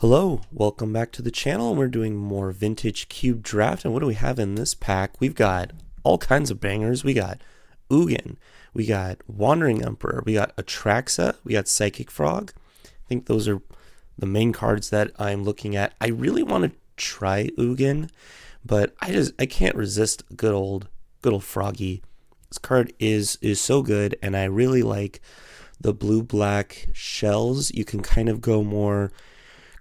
Hello, welcome back to the channel. We're doing more vintage cube draft, and what do we have in this pack? We've got all kinds of bangers. We got Ugin, we got Wandering Emperor, we got Atraxa, we got Psychic Frog. I think those are the main cards that I'm looking at. I really want to try Ugin, but I can't resist good old Froggy. This card is so good, and I really like the blue-black shells. You can kind of go more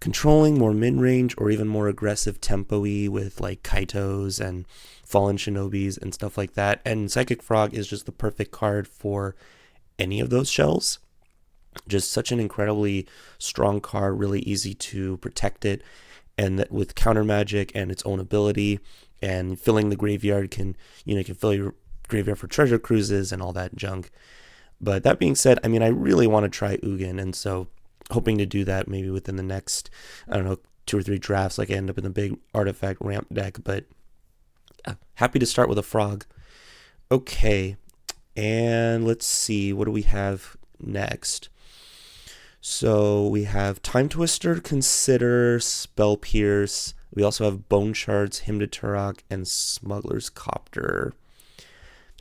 controlling, more mid-range, or even more aggressive tempo-y with like Kaitos and Fallen Shinobis and stuff like that. And Psychic Frog is just the perfect card for any of those shells. Just such an incredibly strong card, really easy to protect it, and that with counter magic and its own ability, and filling the graveyard can fill your graveyard for treasure cruises and all that junk. But that being said, I really want to try Ugin, and so hoping to do that maybe within the next, 2 or 3 drafts, like I end up in the big artifact ramp deck. But happy to start with a frog. Okay, and let's see, what do we have next? So we have Time Twister, Consider, Spell Pierce. We also have Bone Shards, Hymn to Turok, and Smuggler's Copter.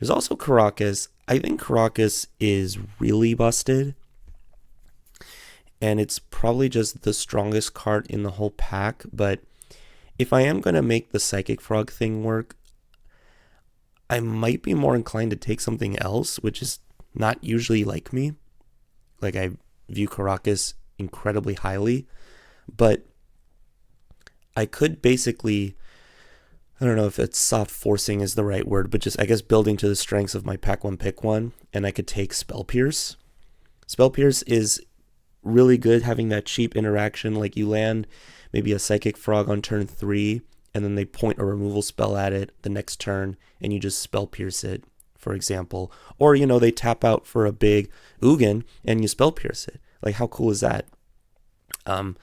There's also Karakas. I think Karakas is really busted, and it's probably just the strongest card in the whole pack. But if I am going to make the Psychic Frog thing work, I might be more inclined to take something else, which is not usually like me. Like, I view Karakas incredibly highly, but I could basically, I don't know if it's soft forcing is the right word, but just, I guess, building to the strengths of my pack one, pick one, and I could take Spell Pierce. Spell Pierce is really good, having that cheap interaction, like you land maybe a Psychic Frog on turn 3, and then they point a removal spell at it the next turn, and you just Spell Pierce it, for example. Or, they tap out for a big Ugin, and you Spell Pierce it. Like, how cool is that? I'm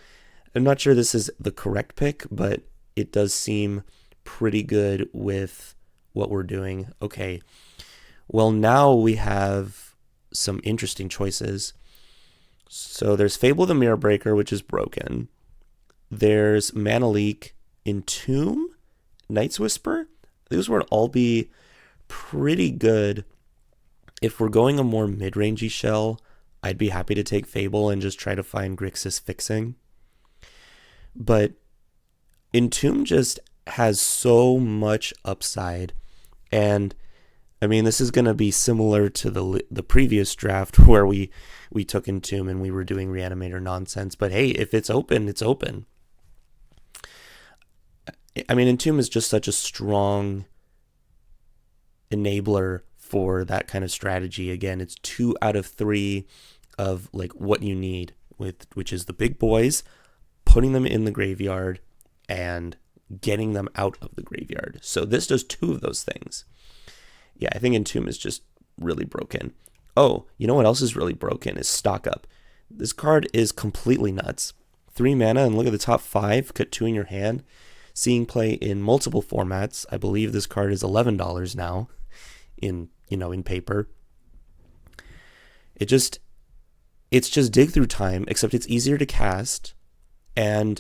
not sure this is the correct pick, but it does seem pretty good with what we're doing. Okay, well, now we have some interesting choices. So there's Fable the Mirror Breaker, which is broken. There's Mana Leak, Entomb, Night's Whisper. These would all be pretty good. If we're going a more mid-rangey shell, I'd be happy to take Fable and just try to find Grixis Fixing. But Entomb just has so much upside, and this is going to be similar to the previous draft where we took Entomb and we were doing Reanimator nonsense. But hey, if it's open, it's open. Entomb is just such a strong enabler for that kind of strategy. Again, it's 2 out of 3 of like what you need, which is the big boys, putting them in the graveyard and getting them out of the graveyard. So this does 2 of those things. Yeah, I think Entomb is just really broken. Oh, you know what else is really broken is Stock Up. This card is completely nuts. 3 mana, and look at the top 5, cut 2 in your hand. Seeing play in multiple formats. I believe this card is $11 now in paper. It's just Dig Through Time, except it's easier to cast, and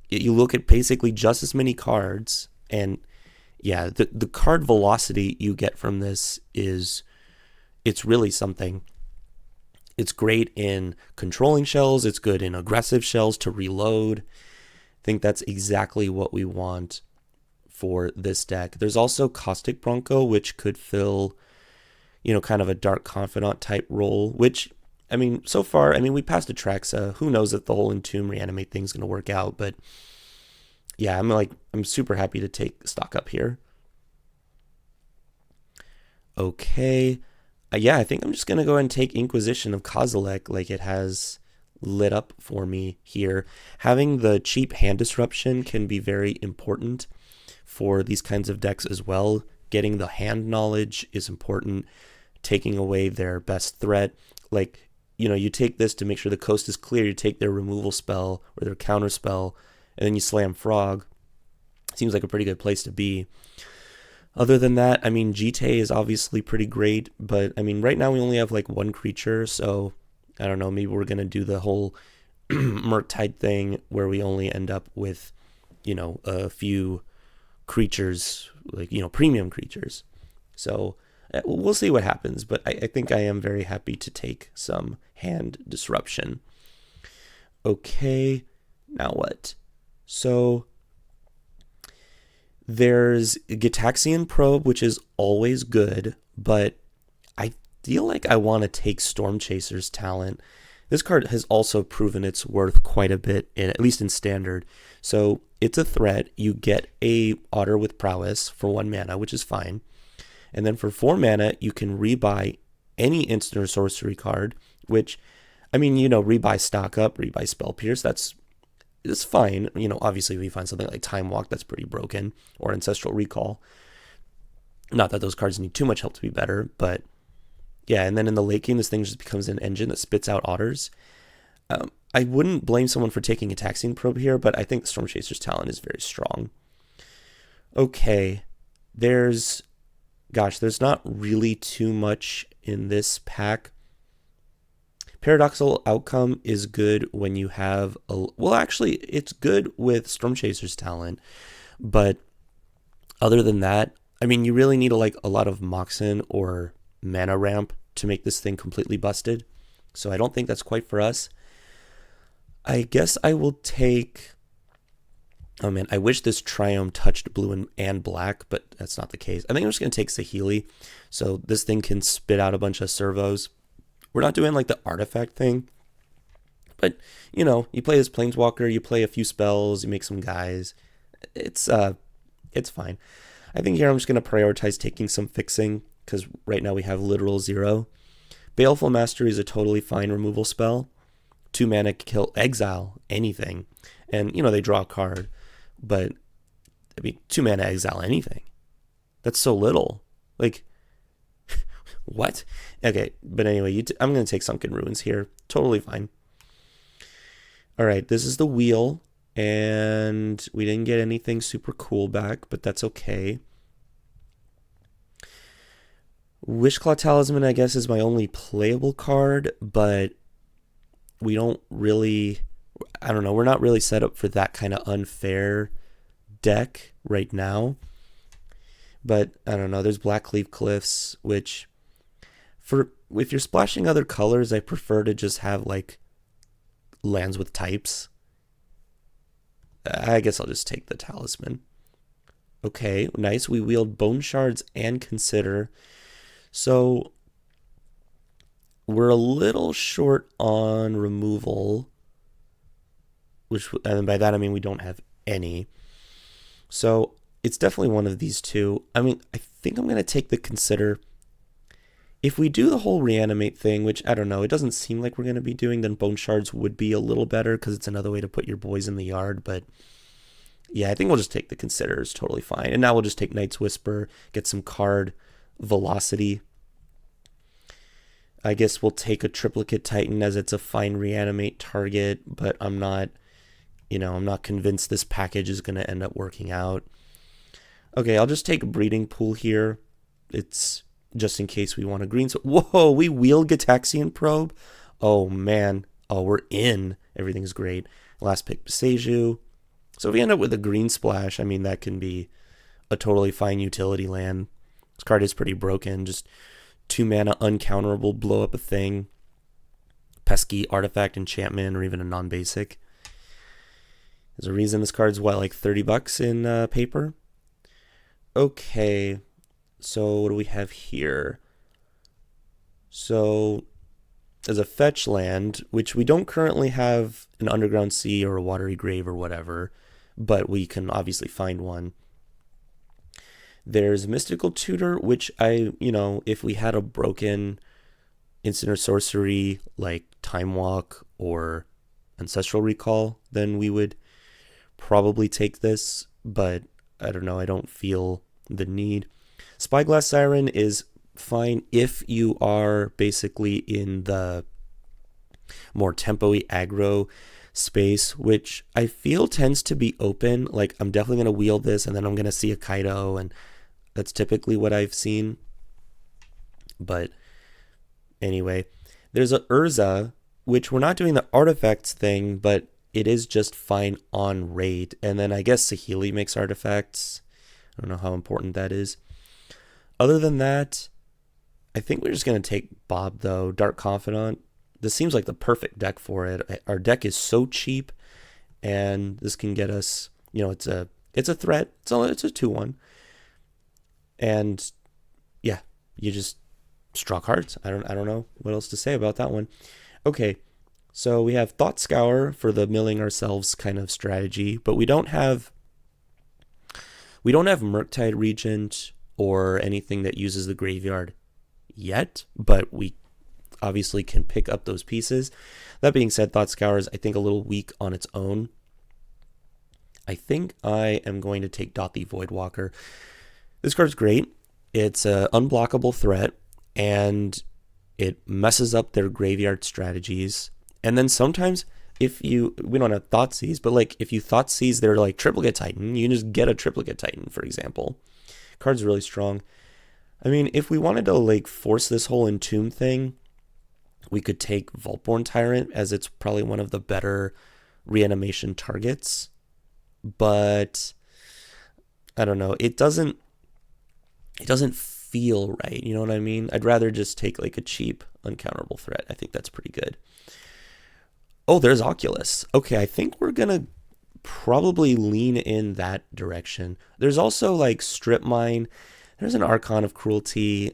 you look at basically just as many cards, and yeah, the card velocity you get from this it's really something. It's great in controlling shells. It's good in aggressive shells to reload. I think that's exactly what we want for this deck. There's also Caustic Bronco, which could fill, kind of a Dark Confidant type role, which, so far, we passed Atraxa. Who knows if the whole Entomb Reanimate thing's going to work out, but yeah, I'm super happy to take Stock Up here. Okay. Yeah, I think I'm just going to go ahead and take Inquisition of Kozilek, like it has lit up for me here. Having the cheap hand disruption can be very important for these kinds of decks as well. Getting the hand knowledge is important. Taking away their best threat. Like, you take this to make sure the coast is clear. You take their removal spell or their counter spell, and then you slam Frog. Seems like a pretty good place to be. Other than that, Jite is obviously pretty great, but right now we only have like 1 creature, so I don't know, maybe we're going to do the whole Murktide thing where we only end up with, a few creatures, like, premium creatures. So we'll see what happens, but I think I am very happy to take some hand disruption. Okay, now what? So there's Gitaxian Probe, which is always good, but I feel like I want to take Storm Chaser's talent. This card has also proven its worth quite a bit, at least in Standard. So it's a threat. You get a Otter with Prowess for 1 mana, which is fine. And then for 4 mana, you can rebuy any instant or sorcery card, which, rebuy Stock Up, rebuy Spell Pierce, it's fine. Obviously, if you find something like Time Walk, that's pretty broken, or Ancestral Recall. Not that those cards need too much help to be better, but yeah, and then in the late game, this thing just becomes an engine that spits out Otters. I wouldn't blame someone for taking a Taxian Probe here, but I think Storm Chaser's talent is very strong. Okay, there's not really too much in this pack. Paradoxical Outcome is good when you have actually, it's good with Storm Chaser's talent, but other than that, you really need a lot of Moxen or mana ramp to make this thing completely busted. So I don't think that's quite for us. I guess I will take... Oh man, I wish this Triome touched blue and black, but that's not the case. I think I'm just going to take Saheeli. So this thing can spit out a bunch of servos. We're not doing the artifact thing. But, you play this Planeswalker, you play a few spells, you make some guys. It's fine. I think here I'm just going to prioritize taking some fixing, because right now we have literal 0. Baleful Mastery is a totally fine removal spell. 2 mana kill, exile anything. And, they draw a card. But, 2 mana exile anything. That's so little. What? Okay, but anyway, I'm going to take Sunken Ruins here. Totally fine. Alright, this is the wheel. And we didn't get anything super cool back, but that's okay. Wishclaw Talisman, I guess, is my only playable card, but we don't really... I don't know, we're not really set up for that kind of unfair deck right now. But, I don't know, there's Blackleaf Cliffs, which... if you're splashing other colors, I prefer to just have, lands with types. I guess I'll just take the Talisman. Okay, nice. We wield Bone Shards and Consider. So, we're a little short on removal. And by that I mean we don't have any. So, it's definitely one of these two. I think I'm going to take the Consider. If we do the whole reanimate thing, which I don't know, it doesn't seem like we're going to be doing, then Bone Shards would be a little better because it's another way to put your boys in the yard. But yeah, I think we'll just take the Consider. It's totally fine. And now we'll just take Night's Whisper, get some card velocity. I guess we'll take a Triplicate Titan as it's a fine reanimate target, but I'm not convinced this package is going to end up working out. Okay, I'll just take a Breeding Pool here. It's... just in case we want a green. So, whoa, we wield Gitaxian Probe. Oh, man. Oh, we're in. Everything's great. Last pick, Beseju. So if we end up with a green splash, that can be a totally fine utility land. This card is pretty broken. Just 2 mana, uncounterable, blow up a thing. Pesky artifact, enchantment, or even a non-basic. There's a reason this card's, $30 in paper? Okay. So what do we have here? So there's a fetch land, which we don't currently have an Underground Sea or a Watery Grave or whatever, but we can obviously find one. There's Mystical Tutor, which if we had a broken instant or sorcery like Time Walk or Ancestral Recall, then we would probably take this, but I don't know, I don't feel the need. Spyglass Siren is fine if you are basically in the more tempo-y aggro space, which I feel tends to be open. I'm definitely going to wield this, and then I'm going to see a Kaido, and that's typically what I've seen. But anyway, there's a Urza, which we're not doing the artifacts thing, but it is just fine on raid. And then I guess Saheeli makes artifacts. I don't know how important that is. Other than that, I think we're just going to take Bob, though. Dark Confidant. This seems like the perfect deck for it. Our deck is so cheap, and this can get us, it's a threat. It's a 2/1. And yeah, you just draw cards. I don't know what else to say about that one. Okay, so we have Thought Scour for the milling ourselves kind of strategy, but we don't have Murktide Regent or anything that uses the graveyard yet, but we obviously can pick up those pieces. That being said, Thought Scour is, I think, a little weak on its own. I think I am going to take Dothy Voidwalker. This card's great. It's an unblockable threat, and it messes up their graveyard strategies. And then sometimes we don't have Thoughtseize, but like if you Thoughtseize their like Triplicate Titan, you can just get a Triplicate Titan, for example. Card's really strong. I mean, if we wanted to like force this whole Entomb thing, we could take Vaultborn Tyrant, as it's probably one of the better reanimation targets. But I don't know. It doesn't feel right. You know what I mean? I'd rather just take like a cheap uncounterable threat. I think that's pretty good. Oh, there's Oculus. Okay, I think we're gonna probably lean in that direction. There's also like Strip Mine. There's an Archon of Cruelty.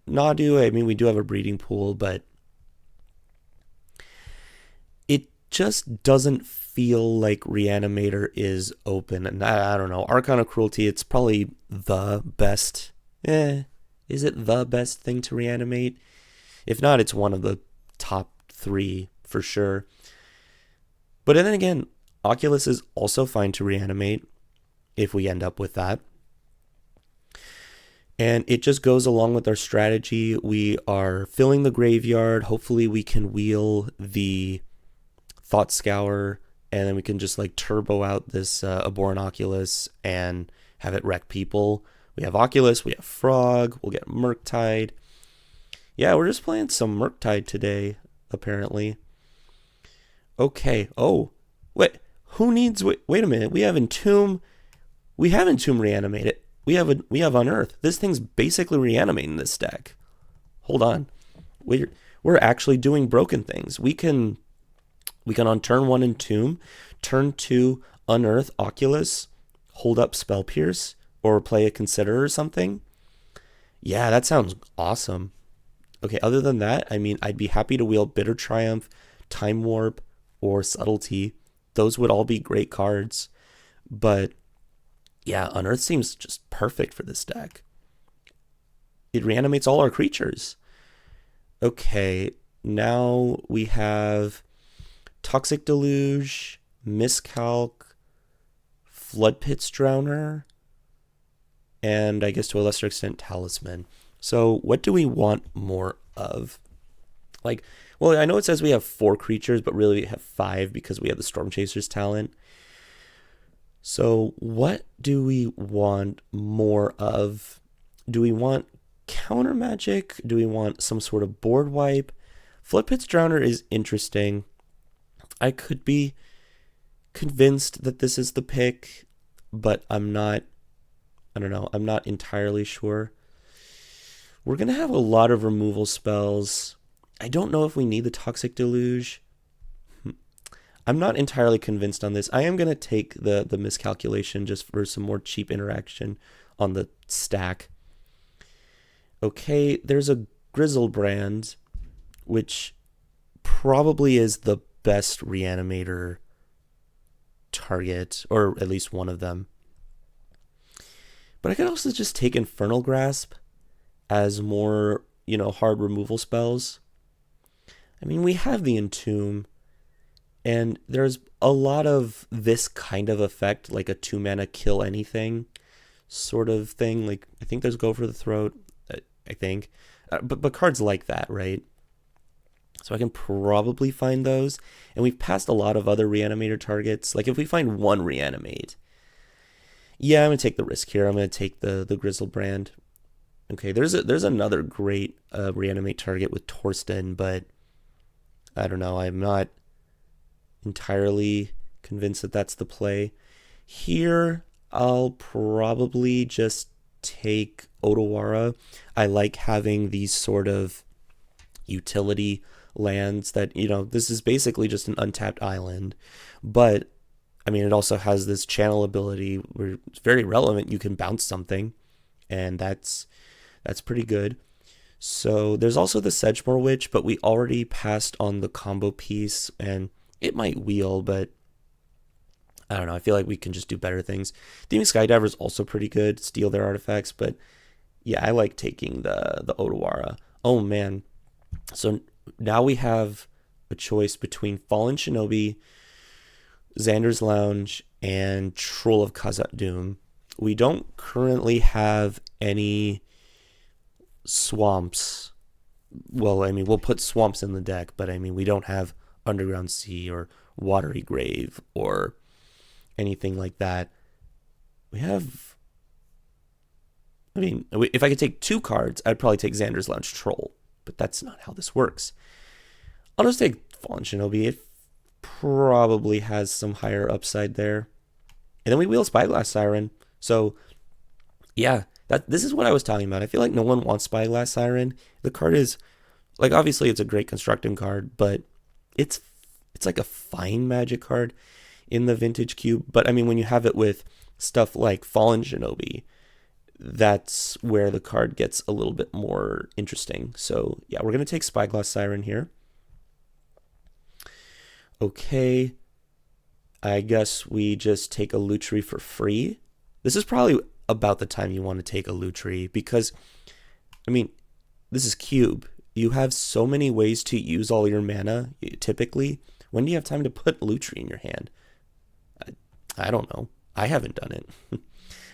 Nadu, I mean, we do have a breeding pool, but it just doesn't feel like Reanimator is open. And I don't know. Archon of Cruelty, it's probably the best. Is it the best thing to reanimate? If not, it's one of the top 3 for sure. But then again, Oculus is also fine to reanimate if we end up with that. And it just goes along with our strategy. We are filling the graveyard. Hopefully we can wheel the Thought Scour, and then we can just like turbo out this Abhorrent Oculus and have it wreck people. We have Oculus, we have Frog, we'll get Murktide. Yeah, we're just playing some Murktide today, apparently. Okay, wait a minute, we have Entomb reanimated. We have Unearth. This thing's basically reanimating this deck. Hold on. We're actually doing broken things. We can on turn 1 Entomb, turn 2 Unearth Oculus, hold up Spell Pierce, or play a Consider or something. Yeah, that sounds awesome. Okay, other than that, I mean, I'd be happy to wheel Bitter Triumph, Time Warp, or Subtlety. Those would all be great cards. But yeah, Unearth seems just perfect for this deck. It reanimates all our creatures. Okay, now we have Toxic Deluge, Miscalc, Flood Pit's Drowner, and I guess to a lesser extent Talisman. So what do we want more of? Like, well, I know it says we have 4 creatures, but really we have 5 because we have the Storm Chaser's talent. So what do we want more of? Do we want counter magic? Do we want some sort of board wipe? Flood Pit's Drowner is interesting. I could be convinced that this is the pick, but I'm not entirely sure. We're going to have a lot of removal spells. I don't know if we need the Toxic Deluge. I'm not entirely convinced on this. I am going to take the miscalculation just for some more cheap interaction on the stack. Okay, there's a Grizzlebrand, which probably is the best reanimator target, or at least one of them. But I could also just take Infernal Grasp as more, hard removal spells. I mean, we have the Entomb, and there's a lot of this kind of effect, like a 2-mana kill anything sort of thing. Like, I think there's Go for the Throat, I think. But cards like that, right? So I can probably find those. And we've passed a lot of other reanimator targets. Like, if we find one reanimate, yeah, I'm going to take the risk here. I'm going to take the Grizzlebrand. Okay, there's another great reanimate target with Torsten, but I don't know. I'm not entirely convinced that that's the play. Here, I'll probably just take Otawara. I like having these sort of utility lands that, this is basically just an untapped island. But, I mean, it also has this channel ability where it's very relevant. You can bounce something, and that's pretty good. So there's also the Sedgemoor Witch, but we already passed on the combo piece, and it might wheel, but I don't know. I feel like we can just do better things. Theming Skydiver is also pretty good. Steal their artifacts, but yeah, I like taking the Otawara. Oh man. So now we have a choice between Fallen Shinobi, Xander's Lounge, and Troll of Khazad Dûm. We don't currently have any swamps. Well, I mean, we'll put swamps in the deck, but I mean, we don't have Underground Sea or Watery Grave or anything like that. We have, I mean, if I could take 2 cards, I'd probably take Xander's Lounge Troll, but that's not how this works. I'll just take Fallen Shinobi. It probably has some higher upside there. And then we wheel Spyglass Siren. So, yeah, this is what I was talking about. I feel like no one wants Spyglass Siren. The card is, like, obviously it's a great constructing card, but it's like a fine Magic card in the Vintage Cube. But, I mean, when you have it with stuff like Fallen Shinobi, that's where the card gets a little bit more interesting. So, yeah, we're going to take Spyglass Siren here. Okay, I guess we just take a Lutri for free. This is probably about the time you want to take a Lutri because, I mean, this is Cube. You have so many ways to use all your mana, typically. When do you have time to put Lutri in your hand? I don't know. I haven't done it.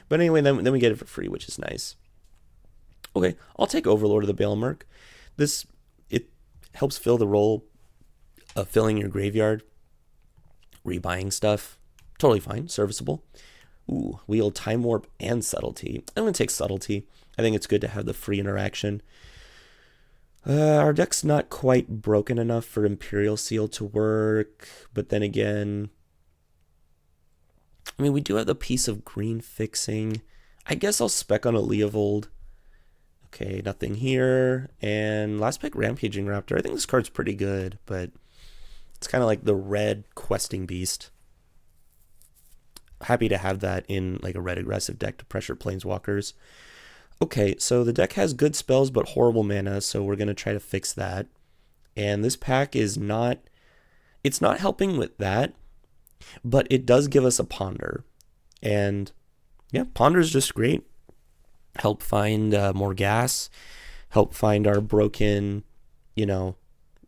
But anyway, then we get it for free, which is nice. Okay, I'll take Overlord of the Baelmerk. It helps fill the role of filling your graveyard, rebuying stuff. Totally fine, serviceable. Ooh, wheel Time Warp and Subtlety. I'm going to take Subtlety. I think it's good to have the free interaction. Our deck's not quite broken enough for Imperial Seal to work, but then again, I mean, we do have the piece of green fixing. I guess I'll spec on a Leovold. Okay, nothing here. And last pick, Rampaging Raptor. I think this card's pretty good, but it's kind of like the red questing beast. Happy to have that in like a red aggressive deck to pressure planeswalkers. Okay, so the deck has good spells but horrible mana, so we're going to try to fix that. And this pack is not, it's not helping with that, but it does give us a Ponder. And yeah, Ponder is just great. Help find more gas, help find our broken,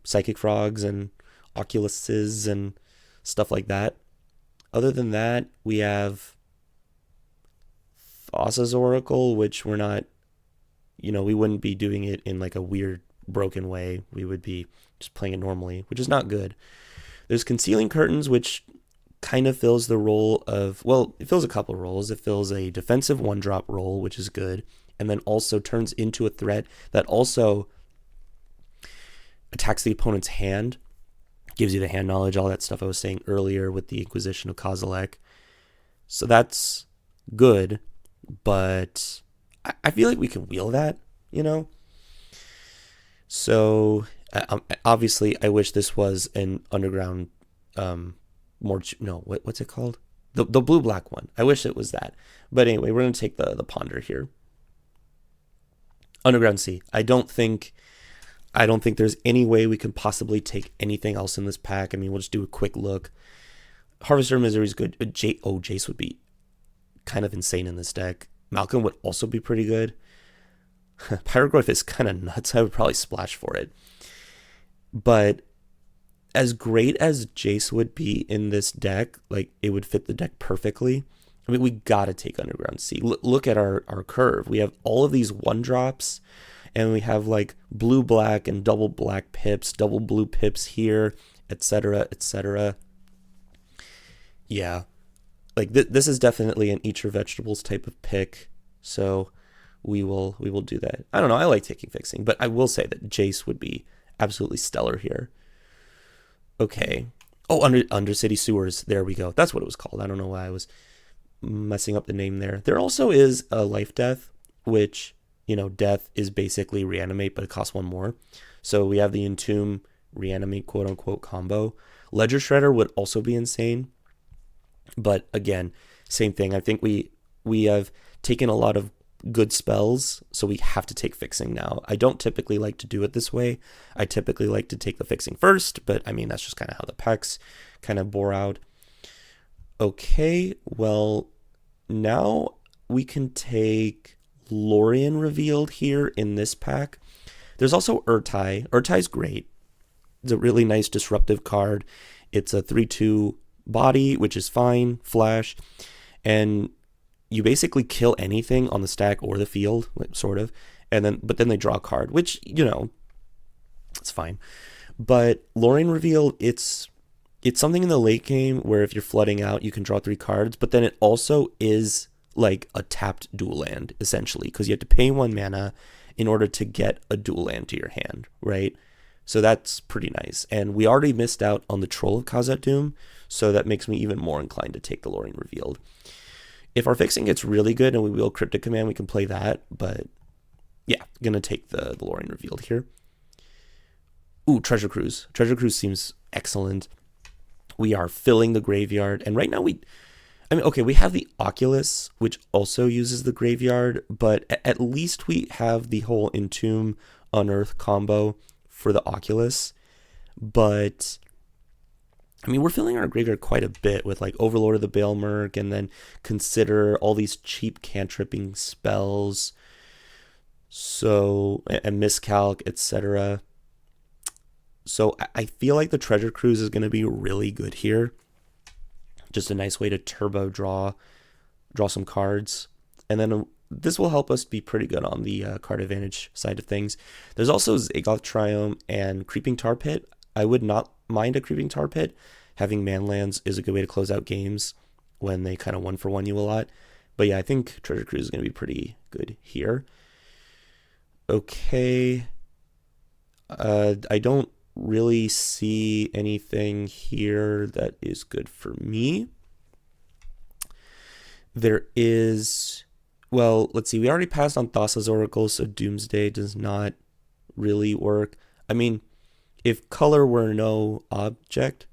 Psychic Frogs and Oculuses and stuff like that. Other than that, we have Thassa's Oracle, which we're not, we wouldn't be doing it in like a weird broken way. We would be just playing it normally, which is not good. There's Concealing Curtains, which kind of fills the role of, well, it fills a couple of roles. It fills a defensive 1-drop role, which is good, and then also turns into a threat that also attacks the opponent's hand, gives you the hand knowledge, all that stuff I was saying earlier with the Inquisition of Kozilek. So that's good, but I feel like we can wheel that, So obviously, I wish this was an underground, what's it called? The blue-black one. I wish it was that. But anyway, we're going to take the Ponder here. Underground Sea. I don't think there's any way we can possibly take anything else in this pack. I mean, we'll just do a quick look. Harvester of Misery is good. Jace would be kind of insane in this deck. Malcolm would also be pretty good. Pyroglyph is kind of nuts. I would probably splash for it. But as great as Jace would be in this deck, like, it would fit the deck perfectly. I mean, we got to take Underground Sea. Look at our curve. We have all of these 1-drops. And we have like blue-black and double black pips, double blue pips here, etc., etc. Yeah, like this is definitely an Eat Your Vegetables type of pick. So we will do that. I don't know. I like taking fixing, but I will say that Jace would be absolutely stellar here. Okay. Oh, Undercity Sewers. There we go. That's what it was called. I don't know why I was messing up the name there. There also is a life death, which, death is basically reanimate, but it costs one more. So we have the entomb reanimate quote unquote combo. Ledger Shredder would also be insane. But again, same thing. I think we have taken a lot of good spells, so we have to take fixing now. I don't typically like to do it this way. I typically like to take the fixing first, but I mean, that's just kind of how the packs kind of bore out. Okay, well, now we can take Lorien revealed here in this pack. There's also Urtai. Urtai's great. It's a really nice disruptive card. It's a 3/2 body, which is fine, flash, and you basically kill anything on the stack or the field, sort of, but then they draw a card, which, it's fine. But Lorien revealed, it's something in the late game where if you're flooding out, you can draw 3 cards, but then it also is like a tapped dual land, essentially, because you have to pay 1 mana in order to get a dual land to your hand, right? So that's pretty nice. And we already missed out on the Troll of Khazad-dûm, so that makes me even more inclined to take the Lorien revealed. If our fixing gets really good and we wheel Cryptic Command, we can play that, but yeah, gonna take the Lorien revealed here. Ooh, Treasure Cruise. Treasure Cruise seems excellent. We are filling the graveyard, and right now we have the Oculus, which also uses the graveyard, but at least we have the whole Entomb Unearth combo for the Oculus. But we're filling our graveyard quite a bit with like Overlord of the Baelmerk, and then consider all these cheap cantripping spells, so, and miscalc, etc. So I feel like the Treasure Cruise is going to be really good here. Just a nice way to turbo draw some cards. And then this will help us be pretty good on the card advantage side of things. There's also Zagoth Triome and Creeping Tar Pit. I would not mind a Creeping Tar Pit. Having manlands is a good way to close out games when they kind of 1-for-1 you a lot. But yeah, I think Treasure Cruise is going to be pretty good here. Okay. I don't really see anything here that is good for me. There is, well, let's see. We already passed on Thassa's Oracle, so Doomsday does not really work. If color were no object,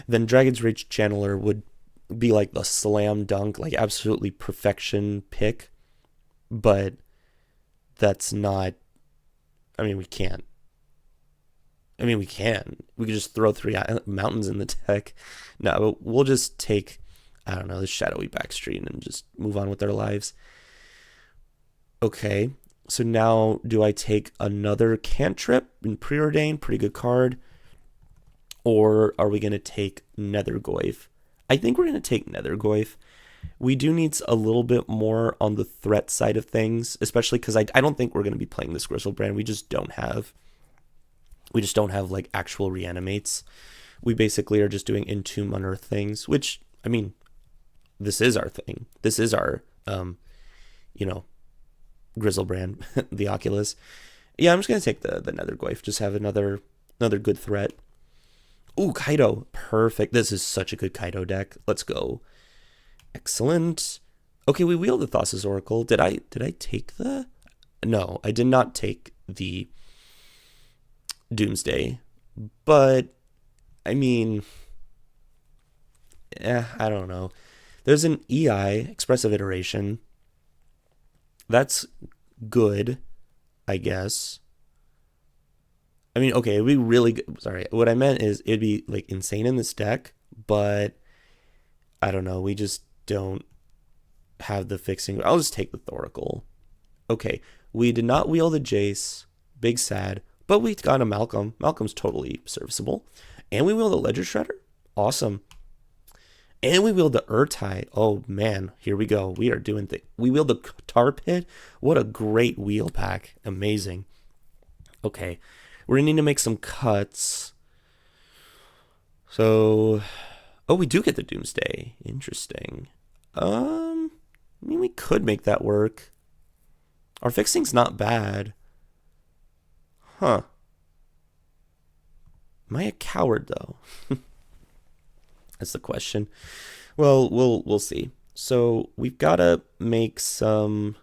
then Dragon's Rage Channeler would be like the slam dunk, like absolutely perfection pick. But that's not, we can't. We can. We could just throw 3 mountains in the deck. No, we'll just take, I don't know, the Shadowy Backstreet and just move on with our lives. Okay, so now do I take another cantrip in Preordain? Pretty good card. Or are we going to take Nethergoyf? I think we're going to take Nethergoyf. We do need a little bit more on the threat side of things, especially because I don't think we're going to be playing this Griselbrand. We just don't have like actual reanimates. We basically are just doing Entomb Unearth things, which, this is our thing. This is our, Griselbrand, the Oculus. Yeah, I'm just going to take the Nethergoyf. Just have another good threat. Ooh, Kaido. Perfect. This is such a good Kaido deck. Let's go. Excellent. Okay, we wheeled the Thassa's Oracle. Did I take the... No, I did not take the Doomsday. But, I don't know. There's an EI, Expressive Iteration. That's good, I guess. Okay, it'd be really good. Sorry, what I meant is it'd be like insane in this deck, but I don't know. We just don't have the fixing. I'll just take the Thoracle. Okay, we did not wheel the Jace. Big sad. But we got a Malcolm. Malcolm's totally serviceable. And we wheeled the Ledger Shredder. Awesome. And we wheeled the Urtai. Oh, man. Here we go. We are doing things. We wheeled the Tar Pit. What a great wheel pack. Amazing. Okay. We're going to need to make some cuts. So... Oh, we do get the Doomsday. Interesting. We could make that work. Our fixing's not bad. Huh. Am I a coward though? That's the question. Well, we'll see. So we've got to make some.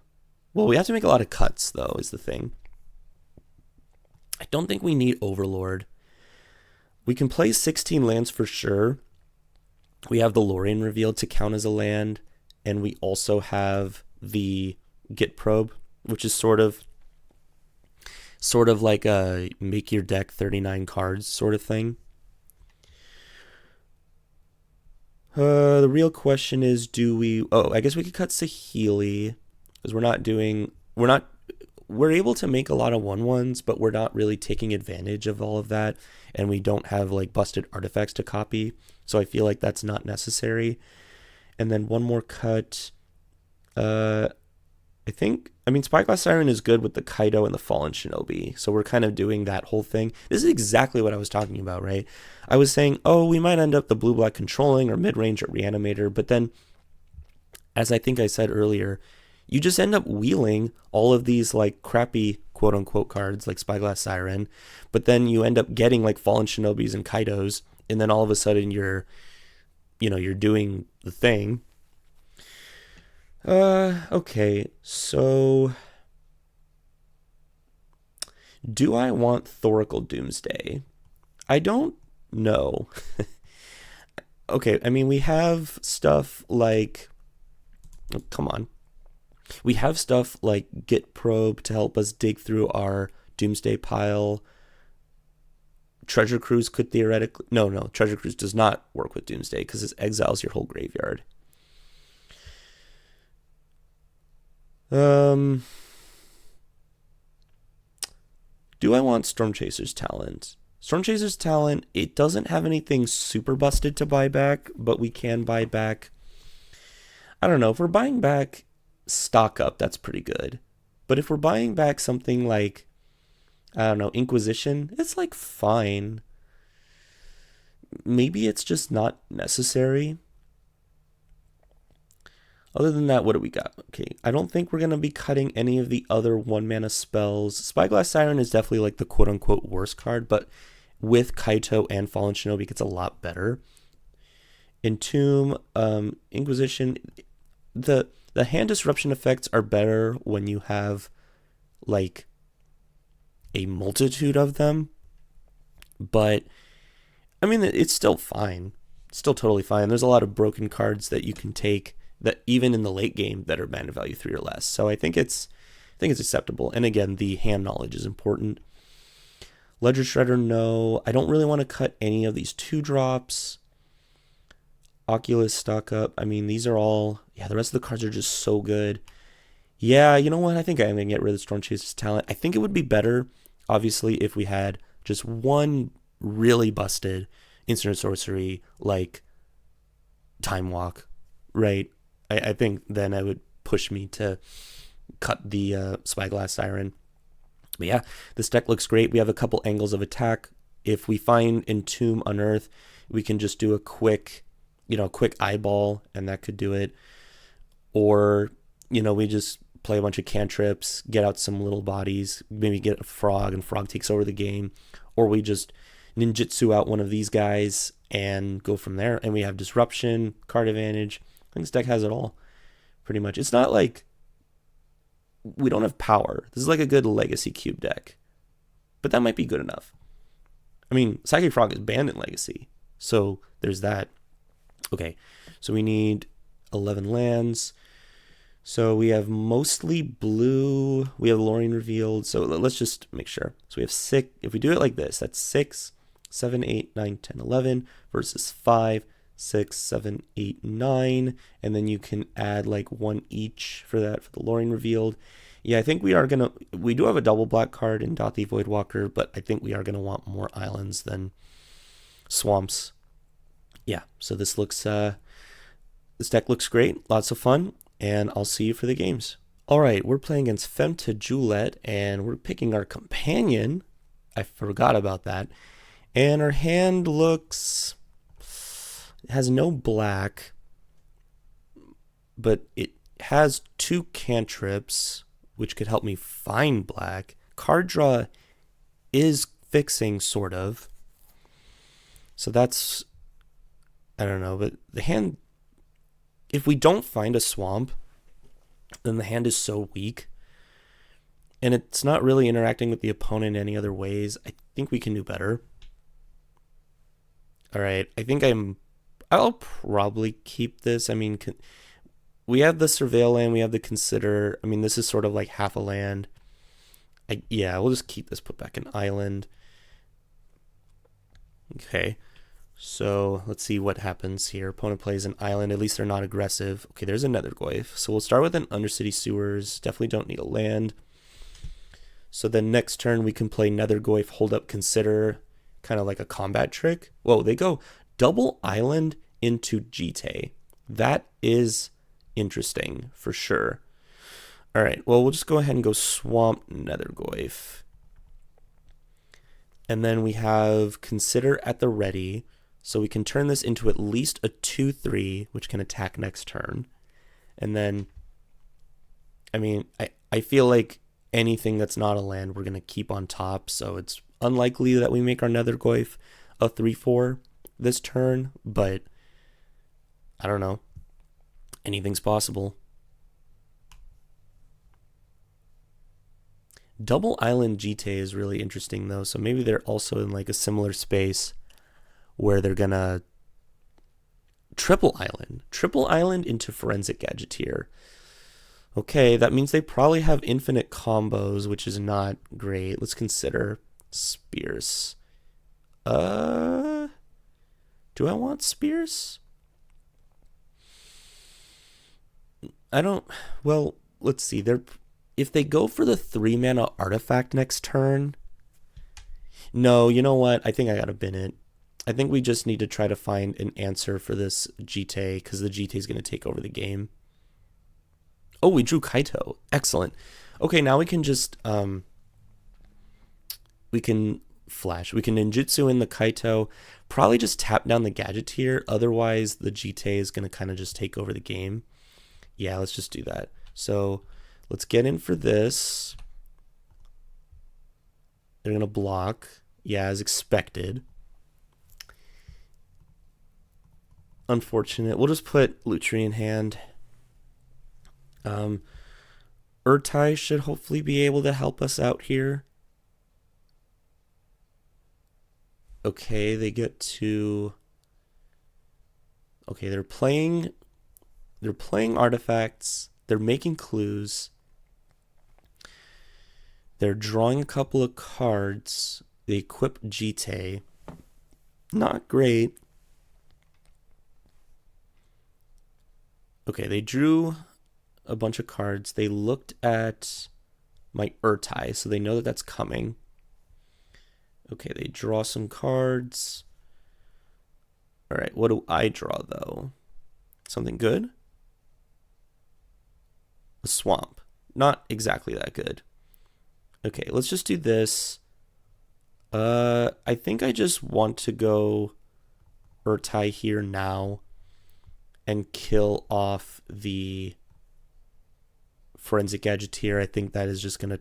Well, we have to make a lot of cuts though. Is the thing. I don't think we need Overlord. We can play 16 lands for sure. We have the Lorien revealed to count as a land, and we also have the Git probe, which is sort of like a make your deck 39 cards sort of thing. The real question is, do we... Oh, I guess we could cut Saheeli, because we're able to make a lot of 1/1s, but we're not really taking advantage of all of that, and we don't have like busted artifacts to copy, so I feel like that's not necessary. And then one more cut. I mean, Spyglass Siren is good with the Kaido and the Fallen Shinobi, so we're kind of doing that whole thing. This is exactly what I was talking about, right? I was saying, oh, we might end up the blue-black controlling or mid-range or reanimator, but then, as I think I said earlier, you just end up wheeling all of these like crappy quote-unquote cards like Spyglass Siren, but then you end up getting like Fallen Shinobis and Kaidos, and then all of a sudden you're doing the thing. Okay, so do I want Thoracle Doomsday? I don't know. Okay, I mean, we have stuff like, oh, come on. We have stuff like Git Probe to help us dig through our Doomsday pile. Treasure Cruise could theoretically... No, Treasure Cruise does not work with Doomsday because it exiles your whole graveyard. Do I want Storm Chaser's Talent? Storm Chaser's Talent, it doesn't have anything super busted to buy back, but we can buy back... I don't know, if we're buying back Stock Up, that's pretty good. But if we're buying back something like, I don't know, Inquisition, it's like fine. Maybe it's just not necessary. Other than that, what do we got? Okay, I don't think we're going to be cutting any of the other 1-mana spells. Spyglass Siren is definitely like the quote-unquote worst card, but with Kaito and Fallen Shinobi, it gets a lot better. Entomb, Inquisition, the hand disruption effects are better when you have like a multitude of them, but I mean, it's still fine. It's still totally fine. There's a lot of broken cards that you can take that even in the late game that are mana value 3 or less. So I think it's acceptable. And again, the hand knowledge is important. Ledger Shredder, no. I don't really want to cut any of these 2-drops. Oculus, Stock Up. I mean, these are all... Yeah, the rest of the cards are just so good. Yeah, you know what? I think I'm going to get rid of Storm Chaser's Talent. I think it would be better, obviously, if we had just one really busted instant sorcery like Time Walk, right? I think then I would push me to cut the Spyglass Siren. But yeah, this deck looks great. We have a couple angles of attack. If we find Entomb Unearth, we can just do a quick eyeball, and that could do it. Or, we just play a bunch of cantrips, get out some little bodies, maybe get a Frog, and Frog takes over the game. Or we just ninjutsu out one of these guys and go from there. And we have disruption, card advantage. I think this deck has it all, pretty much. It's not like we don't have power. This is like a good Legacy Cube deck. But that might be good enough. I mean, Psychic Frog is banned in Legacy, so there's that. Okay, so we need 11 lands. So we have mostly blue. We have Lorien revealed. So let's just make sure. So we have 6. If we do it like this, that's 6, 7, 8, 9, 10, 11 versus 5, 6, 7, 8, 9. And then you can add like 1 each for that for the Lorien revealed. Yeah, I think we do have a double black card in Dothy Voidwalker, but I think we are going to want more islands than swamps. Yeah, so this deck looks great. Lots of fun. And I'll see you for the games. All right, we're playing against Femta Juliet, and we're picking our companion. I forgot about that. And our hand has no black, but it has 2 cantrips, which could help me find black. Card draw is fixing, sort of. So that's, I don't know, but the hand, if we don't find a swamp, then the hand is so weak. And it's not really interacting with the opponent in any other ways. I think we can do better. All right, I'll probably keep this. I mean, we have the surveil land, we have the consider. I mean, this is sort of like half a land. Yeah, we'll just keep this, put back an island. Okay, so let's see what happens here. Opponent plays an island. At least they're not aggressive. Okay, there's another Goyf. So we'll start with an Undercity Sewers. Definitely don't need a land. So then next turn we can play Nether Goyf, hold up, consider, kind of like a combat trick. Whoa, they go double island into Jite. That is interesting for sure. All right, well, we'll just go ahead and go swamp Nether Goyf. And then we have consider at the ready. So we can turn this into at least a 2/3, which can attack next turn. And then, I mean, I feel like anything that's not a land we're going to keep on top. So it's unlikely that we make our Nether Goyf a 3/4 this turn. But I don't know. Anything's possible. Double Island Jite is really interesting though, so maybe they're also in like a similar space where they're gonna triple island into Forensic Gadgeteer. Okay, that means they probably have infinite combos, which is not great. Let's consider Spears. Do I want Spears? I don't. Well, let's see. If they go for the 3-mana artifact next turn, no, you know what? I think I gotta bin it. I think we just need to try to find an answer for this Jite, because the Jite is going to take over the game. Oh, we drew Kaito. Excellent. Okay, now we can just, we can flash. We can ninjutsu in the Kaito, probably just tap down the Gadgeteer, otherwise the Jite is going to kind of just take over the game. Yeah, let's just do that. So let's get in for this. They're going to block. Yeah, as expected. Unfortunate. We'll just put Lutri in hand. Urtai should hopefully be able to help us out here. Okay, they get to... Okay, they're playing artifacts. They're making clues. They're drawing a couple of cards. They equip Jite. Not great. Okay, they drew a bunch of cards. They looked at my Urtai, so they know that that's coming. Okay, they draw some cards. All right, what do I draw, though? Something good? A swamp. Not exactly that good. Okay, let's just do this. I think I just want to go Urtai here now and kill off the Forensic Gadgeteer. I think that is just going to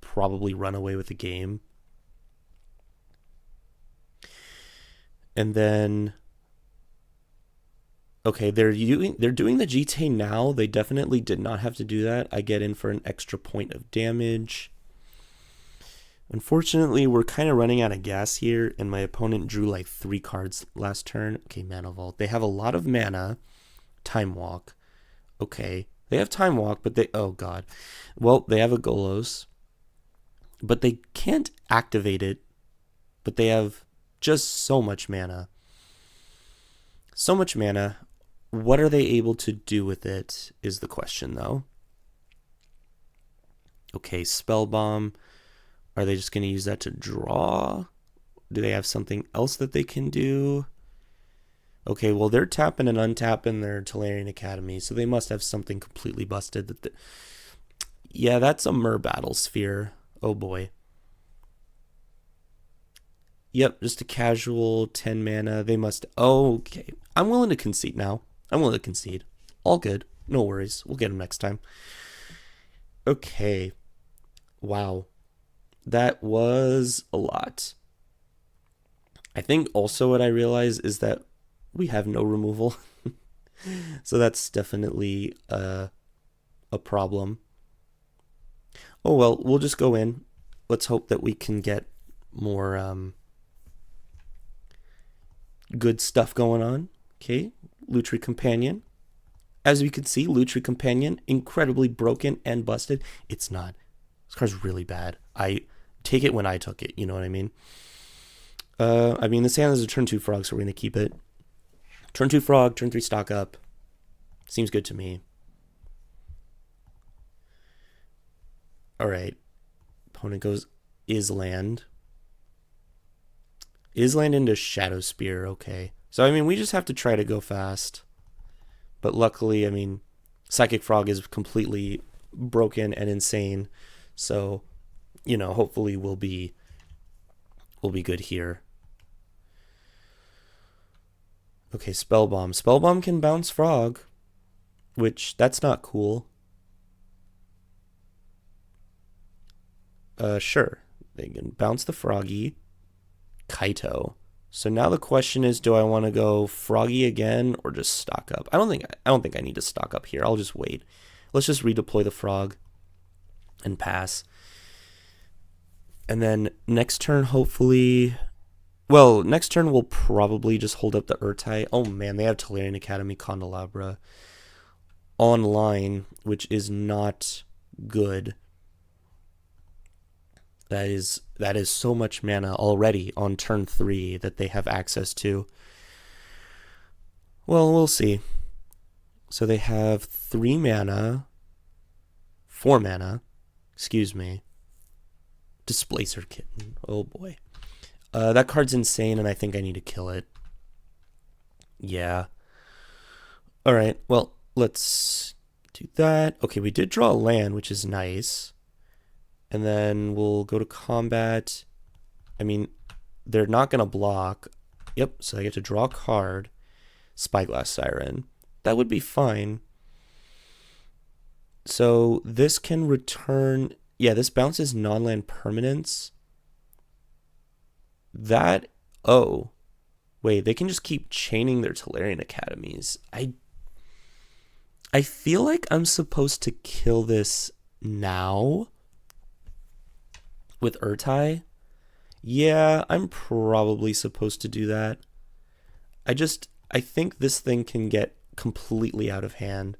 probably run away with the game. And then, okay, they're doing the Jite now. They definitely did not have to do that. I get in for an extra point of damage. Unfortunately, we're kind of running out of gas here, and my opponent drew like 3 cards last turn. Okay, Mana Vault. They have a lot of mana. Time Walk. Okay. They have Time Walk, but they... Oh, God. Well, they have a Golos. But they can't activate it. But they have just so much mana. So much mana. What are they able to do with it is the question, though. Okay, Spell Bomb. Are they just going to use that to draw? Do they have something else that they can do? Okay, well, they're tapping and untapping their Tolarian Academy, so they must have something completely busted. Yeah, that's a Mer Battle Sphere. Oh, boy. Yep, just a casual 10 mana. They must... Oh, okay. I'm willing to concede now. I'm willing to concede. All good. No worries. We'll get them next time. Okay. Wow. That was a lot. I think also what I realize is that we have no removal. So that's definitely a problem. Oh well, we'll just go in. Let's hope that we can get more good stuff going on. Okay, Lutri Companion. As we can see, Lutri Companion, incredibly broken and busted. It's not. This card's really bad. I take it when I took it, you know what I mean? This hand is a turn 2 frog, so we're going to keep it. Turn 2 frog, turn 3 stock up. Seems good to me. Alright. Opponent goes Island. Island into Shadow Spear, okay. So, we just have to try to go fast. But luckily, Psychic Frog is completely broken and insane. So, hopefully we'll be good here. Okay, Spell Bomb. Spell Bomb can bounce Frog, which that's not cool. Sure. They can bounce the Froggy. Kaito. So now the question is, do I want to go Froggy again or just stock up? I don't think I need to stock up here. I'll just wait. Let's just redeploy the Frog and pass. And then next turn, hopefully... Well, next turn we'll probably just hold up the Urtai. Oh man, they have Tolarian Academy Candelabra online, which is not good. That is so much mana already on turn 3 that they have access to. Well, we'll see. So they have 3 mana, 4 mana, excuse me. Displacer Kitten. Oh boy. That card's insane, and I think I need to kill it. Yeah. Alright, well, let's do that. Okay, we did draw a land, which is nice. And then we'll go to combat. They're not going to block. Yep, so I get to draw a card. Spyglass Siren. That would be fine. So this can return... Yeah, this bounces non-land permanents. That... Oh. Wait, they can just keep chaining their Tolarian Academies. I feel like I'm supposed to kill this now with Urtai. Yeah, I'm probably supposed to do that. I think this thing can get completely out of hand.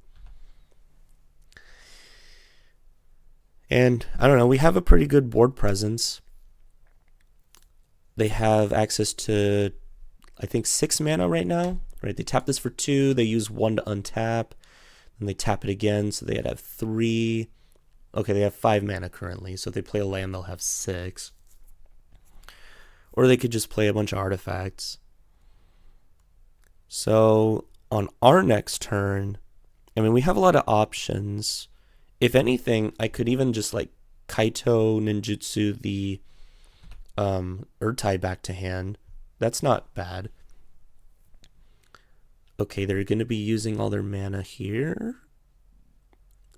And, I don't know, we have a pretty good board presence. They have access to, I think, 6 mana right now. Right, they tap this for 2, they use 1 to untap, and they tap it again, so they'd have 3. Okay, they have 5 mana currently, so if they play a land, they'll have 6. Or they could just play a bunch of artifacts. So, on our next turn, we have a lot of options. If anything, I could even just, Kaito Ninjutsu the Urtai back to hand. That's not bad. Okay, they're going to be using all their mana here.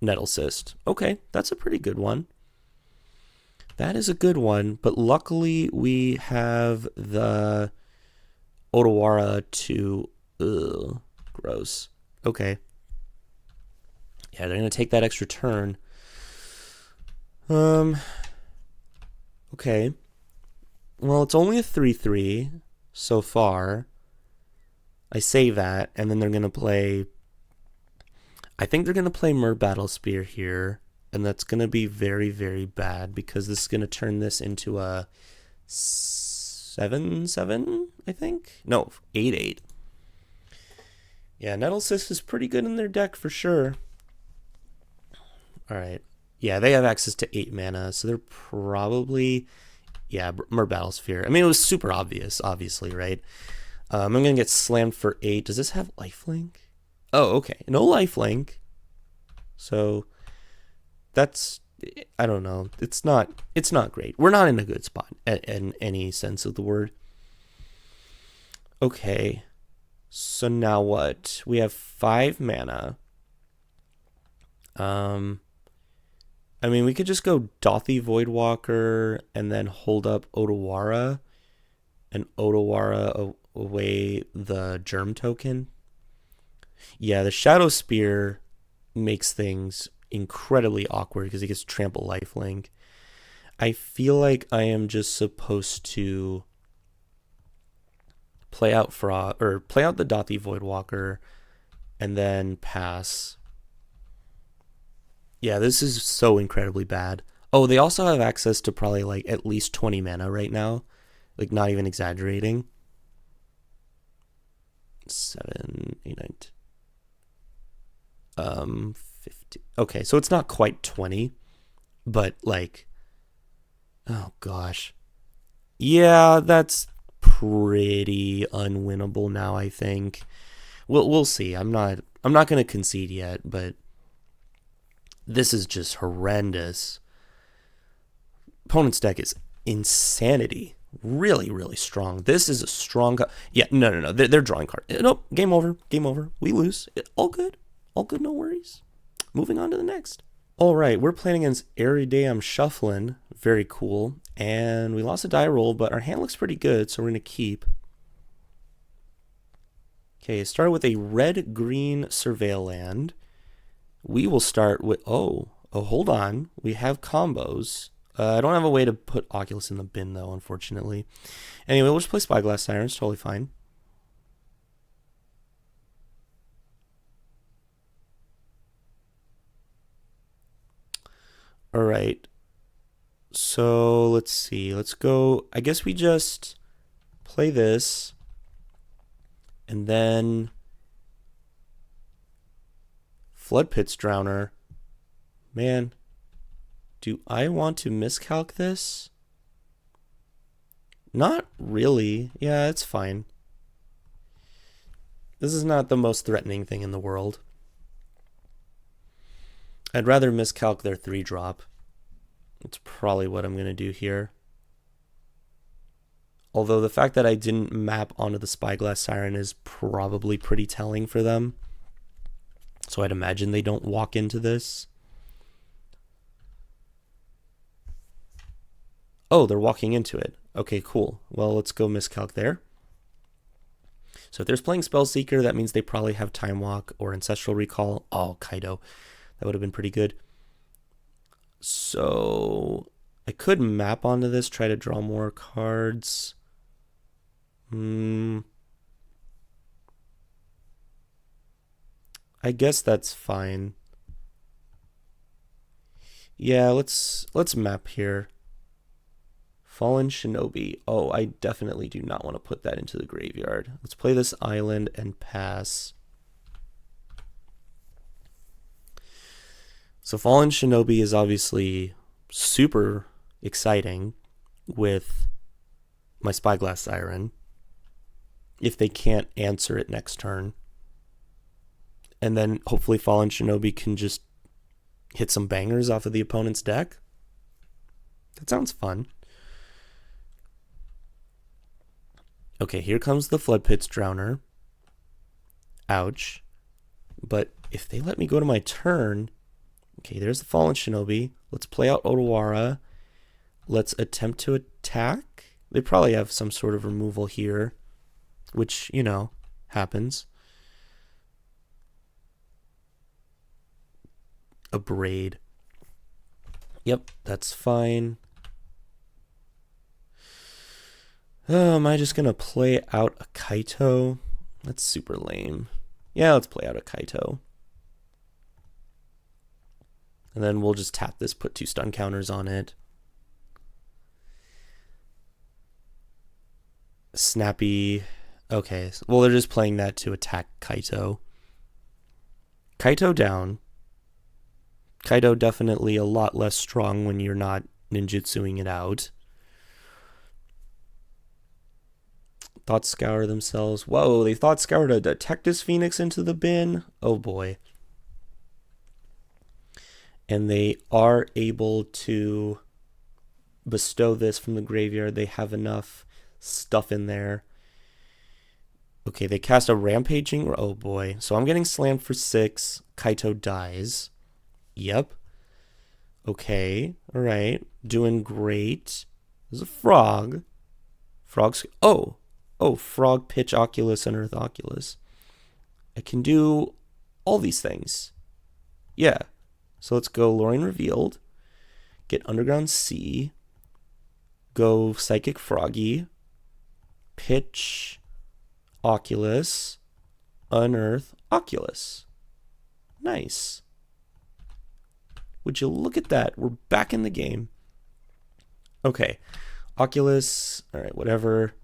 Nettle Cyst. Okay, that's a pretty good one. That is a good one, but luckily we have the Otawara to... Ugh, gross. Okay. Yeah, they're going to take that extra turn. Okay. Well, it's only a 3/3 so far. I say that, and then they're going to play... I think they're going to play Mer Battle Spear here, and that's going to be very, very bad, because this is going to turn this into a 7/7, I think? No, 8/8. Yeah, Nettle Cyst is pretty good in their deck for sure. Alright. Yeah, they have access to 8 mana, so they're probably... Yeah, Mer Battle Sphere. It was super obvious, obviously, right? I'm going to get slammed for 8. Does this have lifelink? Oh, okay. No lifelink. So, that's... I don't know. It's not great. We're not in a good spot in any sense of the word. Okay. So now what? We have 5 mana. We could just go Dothy Voidwalker and then hold up Otawara. and Otawara away the germ token. Yeah, the Shadow Spear makes things incredibly awkward because he gets trample lifelink. I feel like I am just supposed to play out play out the Dothi Voidwalker and then pass. Yeah, this is so incredibly bad. Oh, they also have access to probably like at least 20 mana right now. Like, not even exaggerating. 7, 8, 9, 50. Okay, so it's not quite 20, but like, oh gosh. Yeah, that's pretty unwinnable now, I think. We'll see. I'm not going to concede yet, but this is just horrendous. Opponent's deck is insanity. Really, really strong. This is a strong... Yeah, no. They're drawing card. Nope, game over. Game over. We lose. All good. All good, no worries. Moving on to the next. All right, we're playing against Eridam Shufflin'. Very cool. And we lost a die roll, but our hand looks pretty good, so we're going to keep. Okay, started with a red-green Surveil land. We will start with... Oh, hold on. We have combos. I don't have a way to put Oculus in the bin, though, unfortunately. Anyway, we'll just play Spyglass Sirens. Totally fine. All right. So, let's see. Let's go... I guess we just play this. And then... Flood Pit's Drowner. Man... Do I want to miscalc this? Not really. Yeah, it's fine. This is not the most threatening thing in the world. I'd rather miscalc their 3-drop. That's probably what I'm going to do here. Although the fact that I didn't map onto the Spyglass Siren is probably pretty telling for them. So I'd imagine they don't walk into this. Oh, they're walking into it. Okay, cool. Well, let's go miscalc there. So if there's playing Spellseeker, that means they probably have Time Walk or Ancestral Recall. Oh, Kaido. That would have been pretty good. So I could map onto this, try to draw more cards. I guess that's fine. Yeah, let's map here. Fallen Shinobi. Oh, I definitely do not want to put that into the graveyard. Let's play this island and pass. So Fallen Shinobi is obviously super exciting with my Spyglass Siren if they can't answer it next turn. And then hopefully Fallen Shinobi can just hit some bangers off of the opponent's deck. That sounds fun. Okay, here comes the Flood Pit's Drowner. Ouch. But if they let me go to my turn... Okay, there's the Fallen Shinobi. Let's play out Otawara. Let's attempt to attack. They probably have some sort of removal here, which, you know, happens. A Braid. Yep, that's fine. Oh, am I just going to play out a Kaito? That's super lame. Yeah, let's play out a Kaito. And then we'll just tap this, put 2 stun counters on it. Snappy. Okay, well, they're just playing that to attack Kaito. Kaito down. Kaito definitely a lot less strong when you're not ninjutsuing it out. Thought Scour themselves. Whoa, they thought scoured a Detectus Phoenix into the bin. Oh boy. And they are able to bestow this from the graveyard. They have enough stuff in there. Okay, they cast a Rampaging. Oh boy. So I'm getting slammed for 6. Kaito dies. Yep. Okay. Alright. Doing great. There's a frog. Frogs. Oh, frog, pitch, Oculus, unearth, Oculus. I can do all these things. Yeah. So let's go Lorraine Revealed. Get Underground Sea. Go Psychic Froggy. Pitch, Oculus, unearth, Oculus. Nice. Would you look at that? We're back in the game. Okay. Oculus. All right, whatever.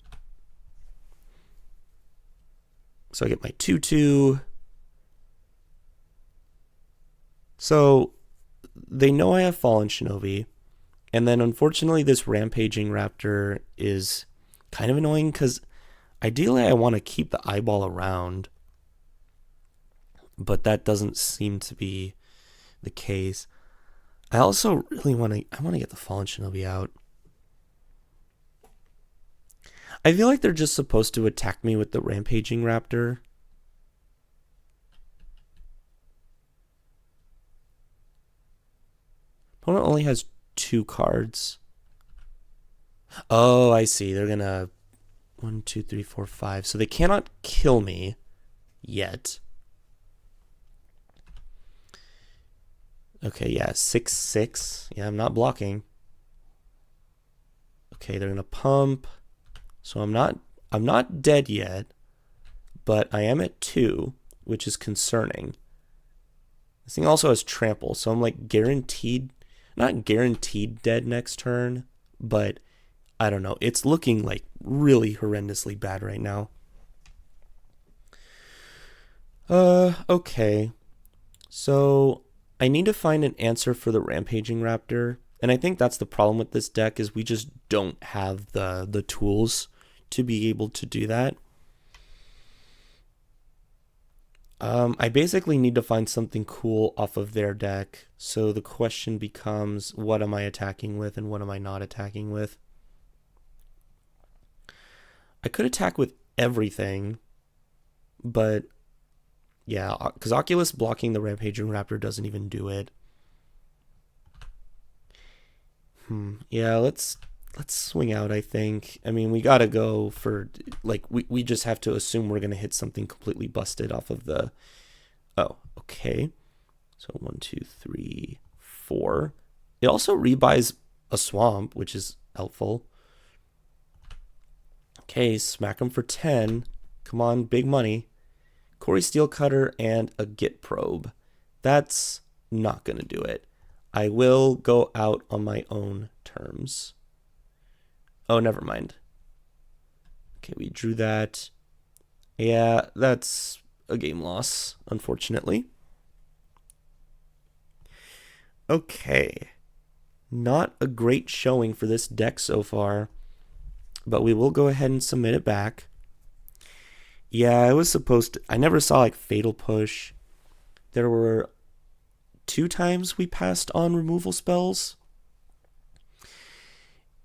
So I get my 2/2. So they know I have Fallen Shinobi. And then unfortunately this Rampaging Raptor is kind of annoying because ideally I want to keep the eyeball around. But that doesn't seem to be the case. I also really want to get the Fallen Shinobi out. I feel like they're just supposed to attack me with the Rampaging Raptor. Opponent only has 2 cards. Oh, I see. They're gonna 1, 2, 3, 4, 5. So they cannot kill me yet. Okay, yeah, 6/6. Yeah, I'm not blocking. Okay, they're gonna pump. So I'm not dead yet, but I am at 2, which is concerning. This thing also has trample, so I'm like guaranteed, not guaranteed dead next turn, but I don't know. It's looking like really horrendously bad right now. Okay. So I need to find an answer for the Rampaging Raptor, and I think that's the problem with this deck is we just don't have the tools to be able to do that. I basically need to find something cool off of their deck, so the question becomes, what am I attacking with and what am I not attacking with? I could attack with everything, but yeah, because Oculus blocking the Rampaging Raptor doesn't even do it. Yeah, let's swing out, I think. I mean, we gotta go for, like, we just have to assume we're gonna hit something completely busted off of the... Oh, okay. So 1, 2, 3, 4. It also rebuys a swamp, which is helpful. Okay, smack him for 10. Come on, big money. Corey Steelcutter and a Git Probe. That's not gonna do it. I will go out on my own terms. Oh, never mind. Okay, we drew that. Yeah, that's a game loss, unfortunately. Okay. Not a great showing for this deck so far, but we will go ahead and submit it back. Yeah, I was supposed to... I never saw, like, Fatal Push. There were 2 times we passed on removal spells.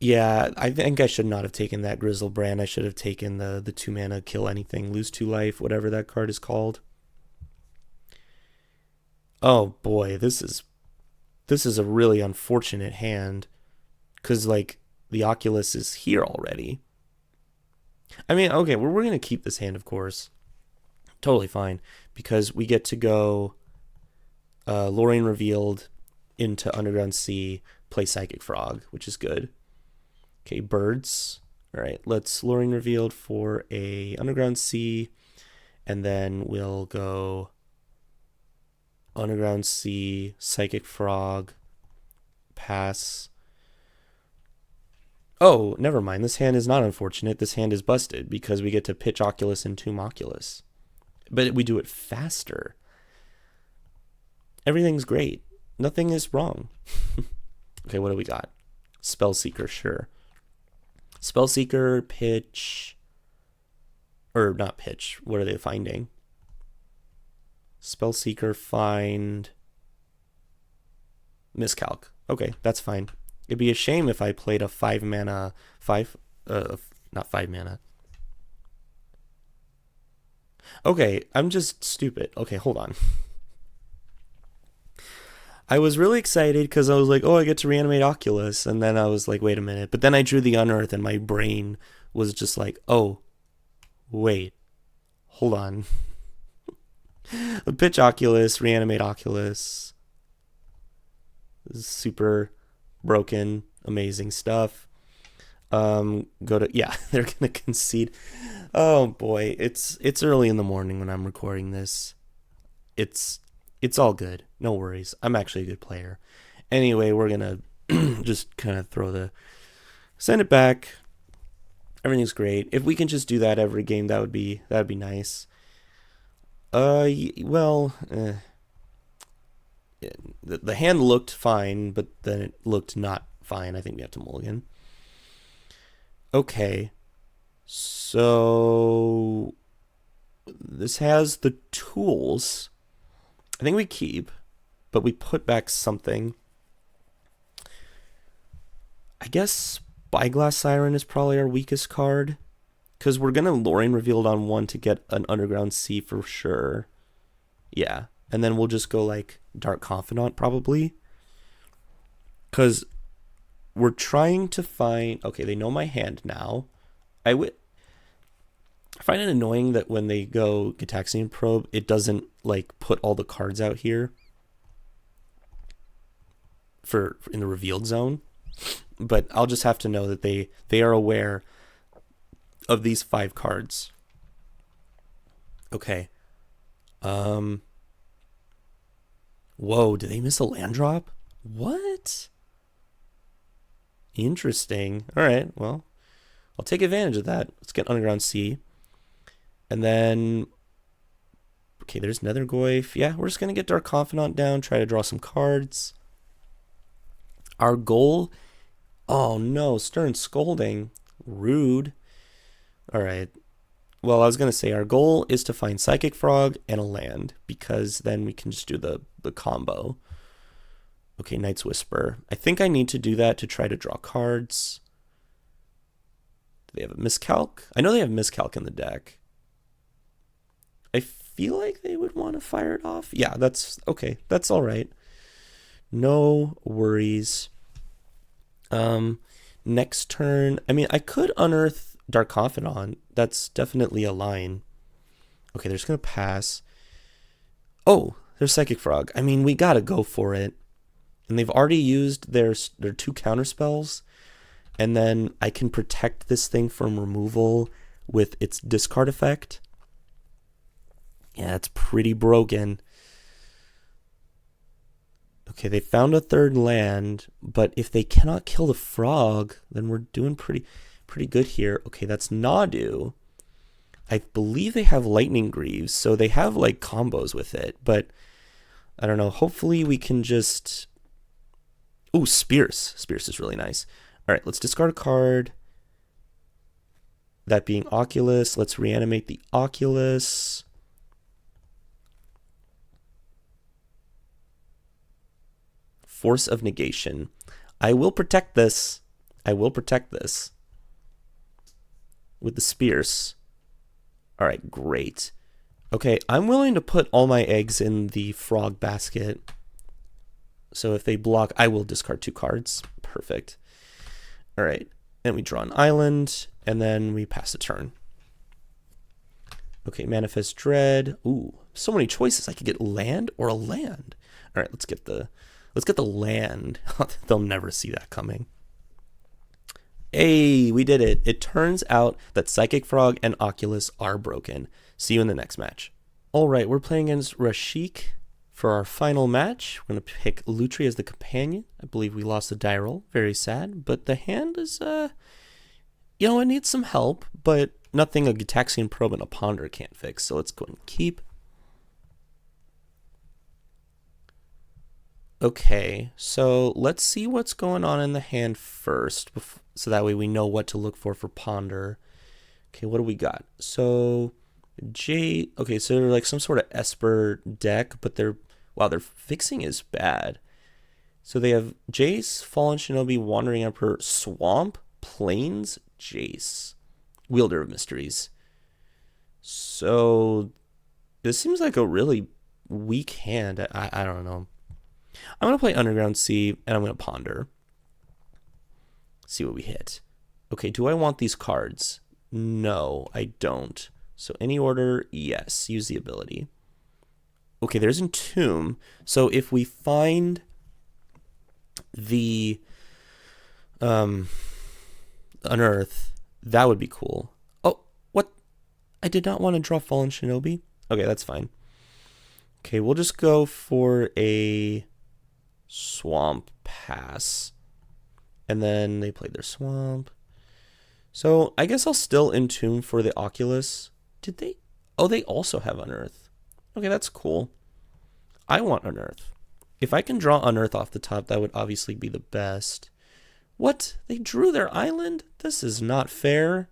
Yeah, I think I should not have taken that Grizzlebrand. I should have taken the 2 mana kill anything, lose 2 life, whatever that card is called. Oh boy, this is a really unfortunate hand, because like the Oculus is here already. I mean, okay, we're gonna keep this hand, of course, totally fine, because we get to go Lorraine Revealed into Underground Sea, play Psychic Frog, which is good. Okay, birds. All right, let's Lorraine Revealed for a Underground Sea, and then we'll go Underground Sea, Psychic Frog, pass. Oh, never mind. This hand is not unfortunate. This hand is busted because we get to pitch Oculus and Tomb Oculus. But we do it faster. Everything's great. Nothing is wrong. Okay, what do we got? Spellseeker, sure. Spellseeker, pitch, or not pitch, what are they finding? Spellseeker, find, miscalc. Okay, that's fine. It'd be a shame if I played a 5 mana, not 5 mana. Okay, I'm just stupid. Okay, hold on. I was really excited because I was like, oh, I get to reanimate Oculus. And then I was like, wait a minute. But then I drew the Unearth and my brain was just like, oh, wait, hold on. Pitch Oculus, reanimate Oculus. This is super broken, amazing stuff. Go to, yeah, they're gonna concede. Oh boy, it's early in the morning when I'm recording this. It's all good. No worries. I'm actually a good player. Anyway, we're gonna just kind of send it back. Everything's great. If we can just do that every game, that'd be nice. Well, the hand looked fine, but then it looked not fine. I think we have to mulligan. Okay, so this has the tools. I think we keep, but we put back something. I guess Spyglass Siren is probably our weakest card, because we're going to Lorraine Revealed on 1 to get an Underground Sea for sure. Yeah, and then we'll just go like Dark Confidant probably, because we're trying to find... Okay, they know my hand now. I find it annoying that when they go Gitaxian Probe, it doesn't like put all the cards out here for in the revealed zone. But I'll just have to know that they are aware of these 5 cards. Okay. Whoa, did they miss a land drop? What? Interesting. All right, well, I'll take advantage of that. Let's get Underground Sea. And then, okay, there's Nether Goyf. Yeah, we're just going to get Dark Confidant down, try to draw some cards. Our goal... Oh, no, Stern Scolding. Rude. All right. Well, I was going to say our goal is to find Psychic Frog and a land, because then we can just do the combo. Okay, Knight's Whisper. I think I need to do that to try to draw cards. Do they have a miscalc? I know they have miscalc in the deck. I feel like they would want to fire it off. Yeah, that's okay. That's all right. No worries. Next turn, I mean, I could unearth Dark Confidant. That's definitely a line. Okay, they're just going to pass. Oh, there's Psychic Frog. I mean, we got to go for it. And they've already used their 2 counter spells. And then I can protect this thing from removal with its discard effect. Yeah, it's pretty broken. Okay, they found a 3rd land, but if they cannot kill the frog, then we're doing pretty good here. Okay, that's Nadu. I believe they have Lightning Greaves, so they have like combos with it, but I don't know. Hopefully we can just... Ooh, Spears. Spears is really nice. All right, let's discard a card. That being Oculus. Let's reanimate the Oculus. Force of Negation. I will protect this. I will protect this. With the Spears. All right, great. Okay, I'm willing to put all my eggs in the frog basket. So if they block, I will discard 2 cards. Perfect. All right, and we draw an island, and then we pass a turn. Okay, Manifest Dread. Ooh, so many choices. I could get land or a land. All right, let's get the land. They'll never see that coming. Hey, we did it. It turns out that Psychic Frog and Oculus are broken. See you in the next match. All right, we're playing against Rashik for our final match. We're going to pick Lutri as the companion. I believe we lost the die roll. Very sad, but the hand is, it needs some help, but nothing a Gitaxian Probe and a Ponder can't fix. So let's go and keep. Okay, so let's see what's going on in the hand first, so that way we know what to look for Ponder. Okay, what do we got? So okay, so they're like some sort of Esper deck, but their fixing is bad. So they have Jace, Fallen Shinobi, Wandering Emperor, Swamp, Plains, Jace, Wielder of Mysteries. So this seems like a really weak hand. I don't know. I'm going to play Underground Sea, and I'm going to Ponder. See what we hit. Okay, do I want these cards? No, I don't. So any order, yes, use the ability. Okay, there's Entomb. So if we find the Unearth, that would be cool. Oh, what? I did not want to draw Fallen Shinobi. Okay, that's fine. Okay, we'll just go for a Swamp Pass. And then they played their Swamp. So I guess I'll still Entomb for the Oculus. Did they? Oh, they also have Unearth. Okay, that's cool. I want Unearth. If I can draw Unearth off the top, that would obviously be the best. What? They drew their island? This is not fair.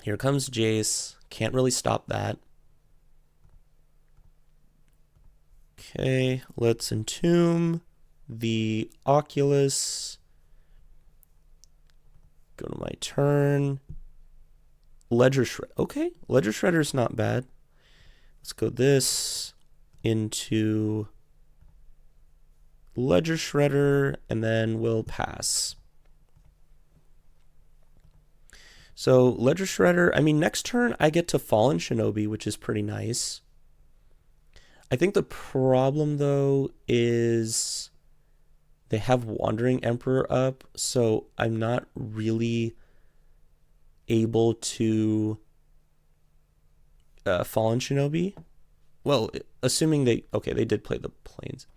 Here comes Jace. Can't really stop that. Okay, let's Entomb the Oculus. Go to my turn. Ledger Shredder. Okay, Ledger Shredder's not bad. Let's go this into Ledger Shredder, and then we'll pass. So Ledger Shredder, I mean, next turn I get to Fallen Shinobi, which is pretty nice. I think the problem, though, is they have Wandering Emperor up, so I'm not really able to Fallen Shinobi. Well, assuming they did play the Plains.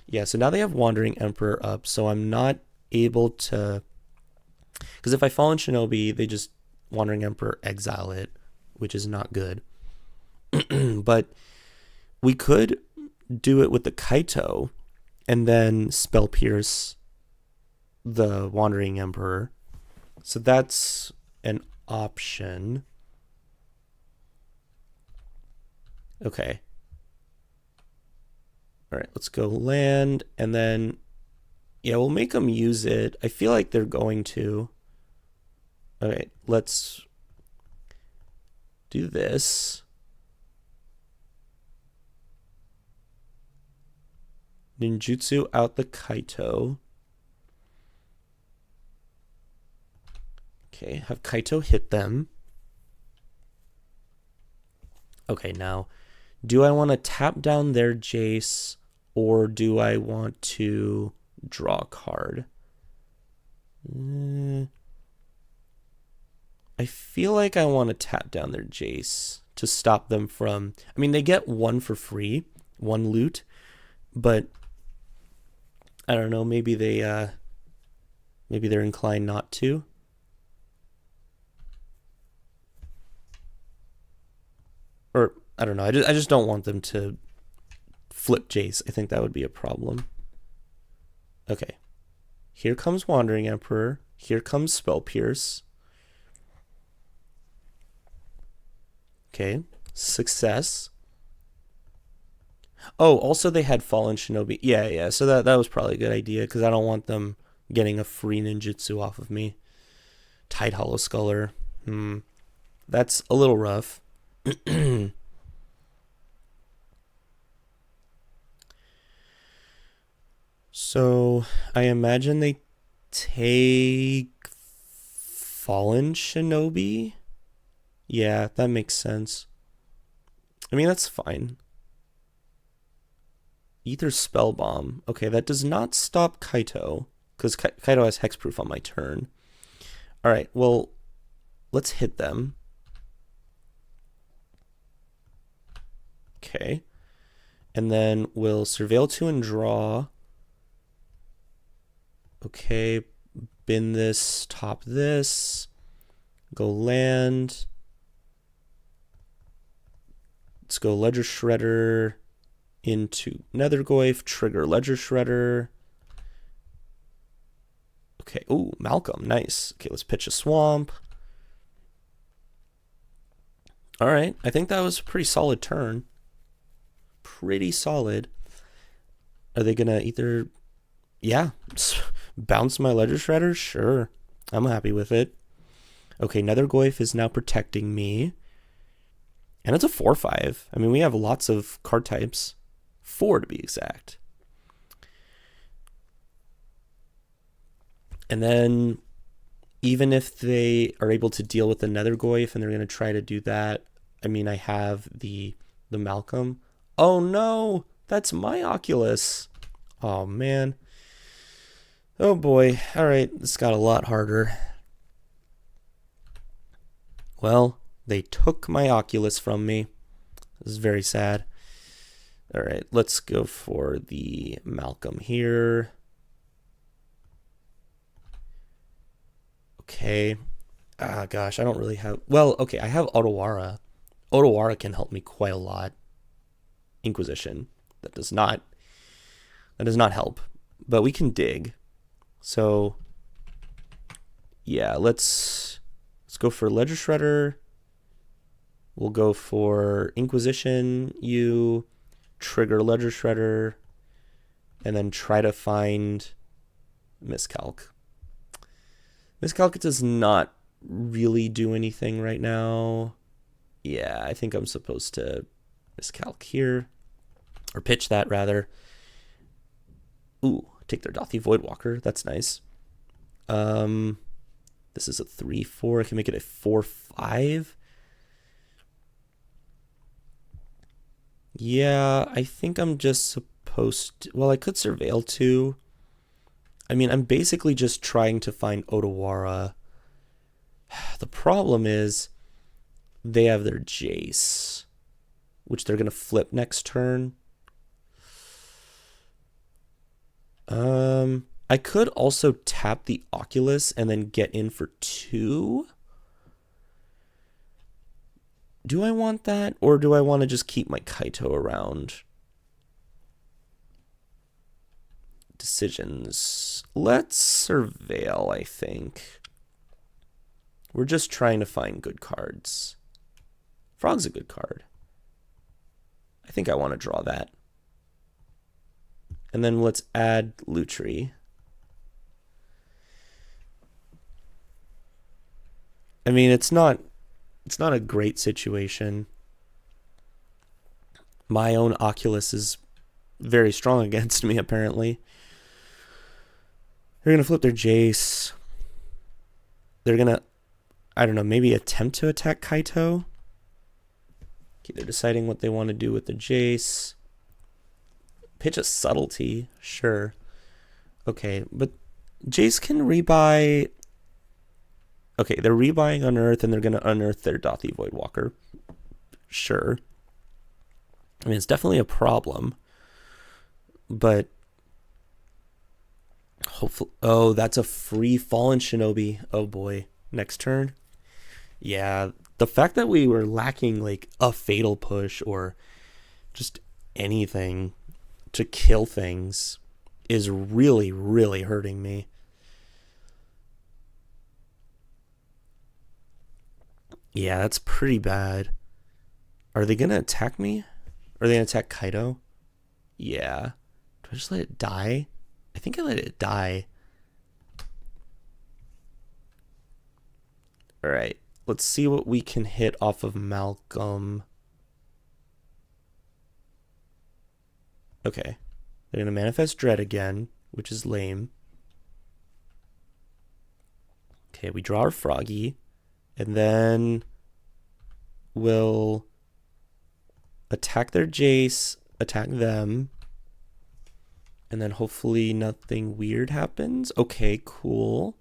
Yeah, so now they have Wandering Emperor up, so I'm not able to, because if I Fallen Shinobi, they just Wandering Emperor exile it, which is not good. But we could do it with the Kaito and then Spell Pierce the Wandering Emperor. So that's an option. Okay. All right, let's go land, and then, yeah, we'll make them use it. I feel like they're going to. All right, let's do this. Ninjutsu out the Kaito. Okay, have Kaito hit them. Okay, now, do I want to tap down their Jace, or do I want to draw a card? I feel like I want to tap down their Jace to stop them from... I mean, they get one for free, one loot, but I don't know, maybe they're inclined not to. Or, I don't know, I just don't want them to flip Jace. I think that would be a problem. Okay. Here comes Wandering Emperor. Here comes Spell Pierce. Okay. Success. Oh, also they had Fallen Shinobi. Yeah. So that was probably a good idea, because I don't want them getting a free ninjutsu off of me. Tide Hollow Sculler. That's a little rough. So I imagine they take Fallen Shinobi. Yeah, that makes sense. I mean, that's fine. Ether Spell Bomb. Okay, that does not stop Kaito, because Kaito has hexproof on my turn. All right, well, let's hit them. Okay. And then we'll Surveil 2 and draw. Okay, bin this, top this, go land. Let's go Ledger Shredder into Nethergoyf, trigger Ledger Shredder. Okay, ooh, Malcolm, nice. Okay, let's pitch a Swamp. All right, I think that was a pretty solid turn. Pretty solid. Are they gonna either... Yeah, bounce my Ledger Shredder? Sure, I'm happy with it. Okay, Nethergoyf is now protecting me. And it's a 4/5. I mean, we have lots of card types. 4 to be exact. And then even if they are able to deal with the Nethergoyf and they're going to try to do that, I mean, I have the Malcolm. Oh no, that's my Oculus. Oh man. Oh boy. All right, this got a lot harder. Well, they took my Oculus from me. This is very sad. All right, let's go for the Malcolm here. Okay. Ah, gosh, I don't really have... Well, okay, I have Otawara. Otawara can help me quite a lot. Inquisition. That does not help. But we can dig. So, yeah, let's go for Ledger Shredder. We'll go for Inquisition, you trigger Ledger Shredder, and then try to find Miscalc. Miscalc does not really do anything right now. Yeah, I think I'm supposed to Miscalc here, or pitch that rather. Ooh, take their Dothy Voidwalker. That's nice. This is a 3/4. I can make it a 4/5. Yeah, I think I'm just supposed to... Well, I could Surveil too. I mean, I'm basically just trying to find Otawara. The problem is they have their Jace, which they're going to flip next turn. I could also tap the Oculus and then get in for 2. Do I want that, or do I want to just keep my Kaito around? Decisions. Let's Surveil, I think. We're just trying to find good cards. Frog's a good card. I think I want to draw that. And then let's add Lutri. I mean, it's not a great situation. My own Oculus is very strong against me, apparently. They're going to flip their Jace. They're going to, I don't know, maybe attempt to attack Kaito. Okay, they're deciding what they want to do with the Jace. Pitch a Subtlety, sure. Okay, but Jace can rebuy... Okay, they're rebuying Unearth, and they're going to unearth their Dothy Voidwalker. Sure. I mean, it's definitely a problem. But hopefully... Oh, that's a free Fallen Shinobi. Oh, boy. Next turn? Yeah, the fact that we were lacking, like, a Fatal Push or just anything to kill things is really, really hurting me. Yeah, that's pretty bad. Are they going to attack me? Are they going to attack Kaito? Yeah. Do I just let it die? I think I let it die. Alright. Let's see what we can hit off of Malcolm. Okay. They're going to Manifest Dread again, which is lame. Okay, we draw our Froggy. And then we'll attack their Jace, attack them, and then hopefully nothing weird happens. Okay, cool.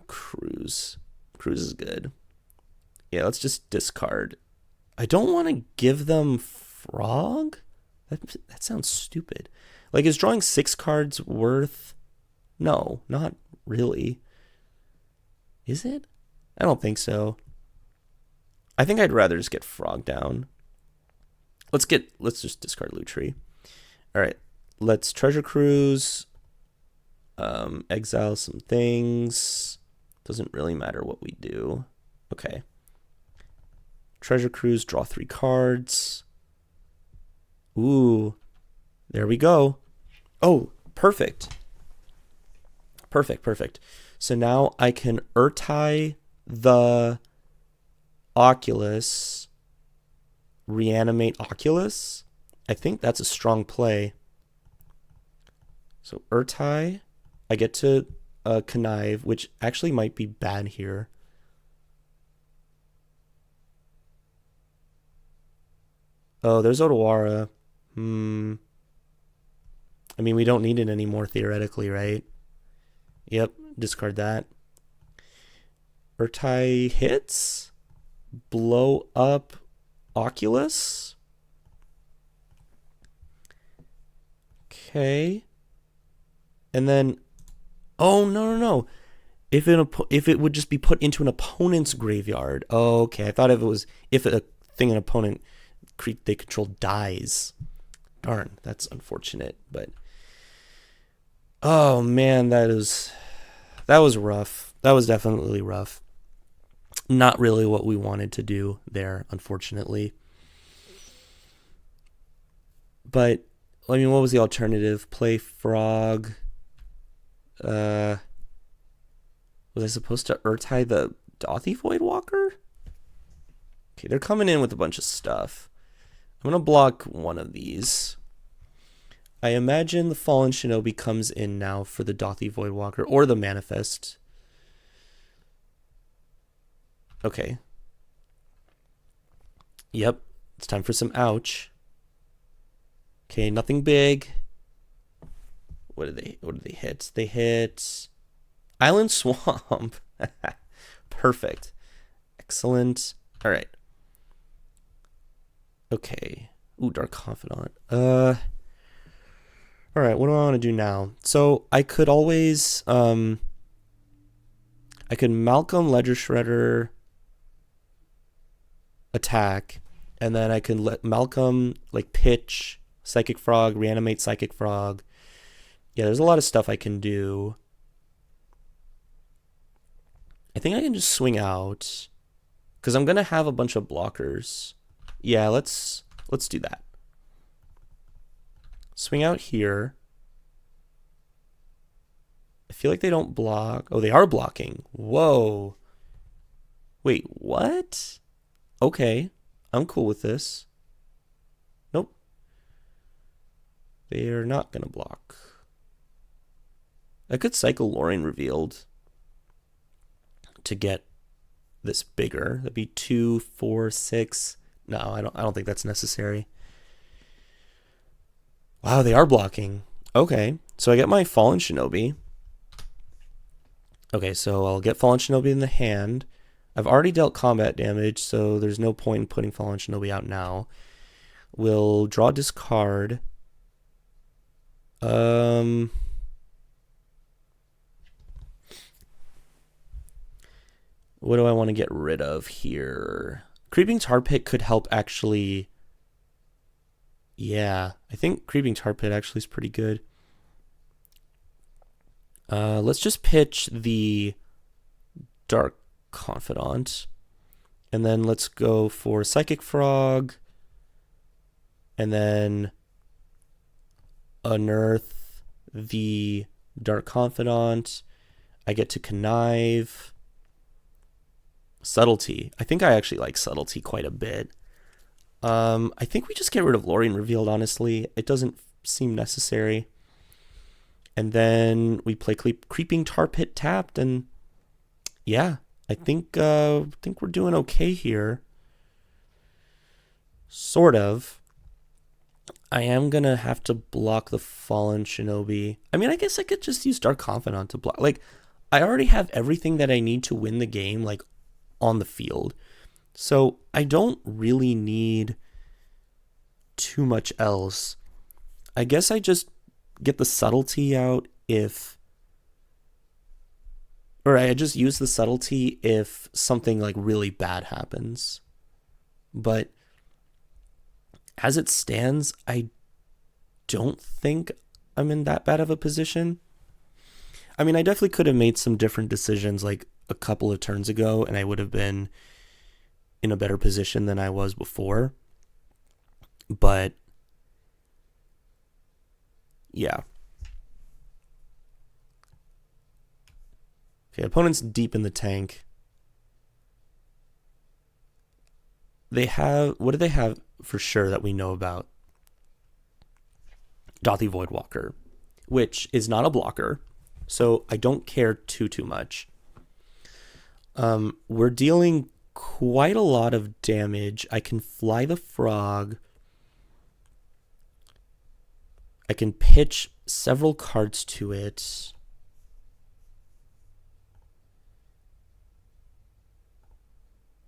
Cruise. Cruise is good. Yeah, let's just discard. I don't want to give them Frog? That sounds stupid. Like, is drawing 6 cards worth? No, not really. Is it? I don't think so. I think I'd rather just get Frog down. Let's just discard Lutri. Alright. Let's Treasure Cruise. Exile some things. Doesn't really matter what we do. Okay. Treasure Cruise, draw 3 cards. Ooh. There we go. Oh, perfect. Perfect. So now I can Urtai the Oculus, reanimate Oculus. I think that's a strong play. So Urtai, I get to Connive, which actually might be bad here. Oh, there's Otawara. I mean, we don't need it anymore theoretically, right? Yep, discard that. Urtai hits. Blow up Oculus. Okay. And then, oh, no. If it would just be put into an opponent's graveyard. Oh, okay. I thought if a thing an opponent they control dies. Darn, that's unfortunate. But oh man, that was rough. That was definitely rough. Not really what we wanted to do there, unfortunately. But I mean, what was the alternative? Play Frog. Was I supposed to Urtai the Dothy Voidwalker? Okay, they're coming in with a bunch of stuff. I'm going to block one of these. I imagine the Fallen Shinobi comes in now for the Dothy Voidwalker or the Manifest. Okay. Yep, it's time for some ouch. Okay, nothing big. What did they hit? They hit Island Swamp. Perfect. Excellent. All right. Okay. Ooh, Dark Confidant. All right, what do I want to do now? So I could always I could Malcolm Ledger Shredder attack, and then I can let Malcolm like pitch Psychic Frog, reanimate Psychic Frog. Yeah, there's a lot of stuff I can do. I think I can just swing out because I'm gonna have a bunch of blockers. Yeah, let's do that. Swing out here. I feel like they don't block. Oh, they are blocking. Whoa. Wait, what? Okay, I'm cool with this. Nope. They are not gonna block. I could cycle Lorraine Revealed to get this bigger. That'd be 2, 4, 6. No, I don't think that's necessary. Wow, they are blocking. Okay, so I get my Fallen Shinobi. Okay, so I'll get Fallen Shinobi in the hand. I've already dealt combat damage, so there's no point in putting Fallen Shinobi out now. We'll draw discard. What do I want to get rid of here? Creeping Tar Pit could help actually. Yeah, I think Creeping Tar Pit actually is pretty good. Let's just pitch the Dark Confidant. And then let's go for Psychic Frog. And then unearth the Dark Confidant. I get to connive. Subtlety. I think I actually like Subtlety quite a bit. I think we just get rid of Lorien Revealed, honestly. It doesn't seem necessary. And then we play Creeping Tar Pit tapped, and yeah, I think we're doing okay here. Sort of. I am gonna have to block the Fallen Shinobi. I mean, I guess I could just use Dark Confidant to block. Like, I already have everything that I need to win the game, like, on the field. So I don't really need too much else. I guess I just get the Subtlety out or I just use the Subtlety if something like really bad happens. But as it stands, I don't think I'm in that bad of a position. I mean, I definitely could have made some different decisions like a couple of turns ago, and I would have been in a better position than I was before. But yeah. Okay, opponent's deep in the tank. What do they have for sure that we know about? Dothy Voidwalker, which is not a blocker. so I don't care too much. We're dealing quite a lot of damage. I can fly the frog. I can pitch several cards to it.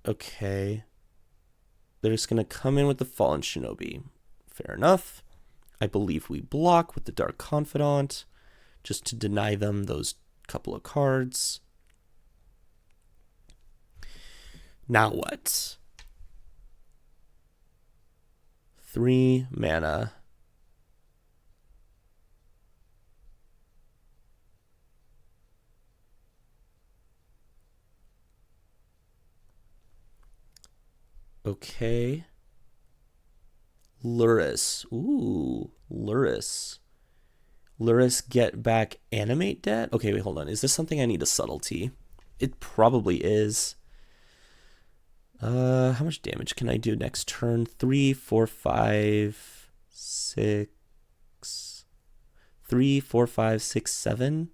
Okay. They're just going to come in with the Fallen Shinobi. Fair enough. I believe we block with the Dark Confidant just to deny them those couple of cards. Now what? 3 mana. Okay. Luris. Ooh, Luris. Luris get back animate debt? Okay, wait, hold on. Is this something I need a subtlety? It probably is. How much damage can I do next turn? 3, 4, 5, 6. 3, 4, 5, 6, 7.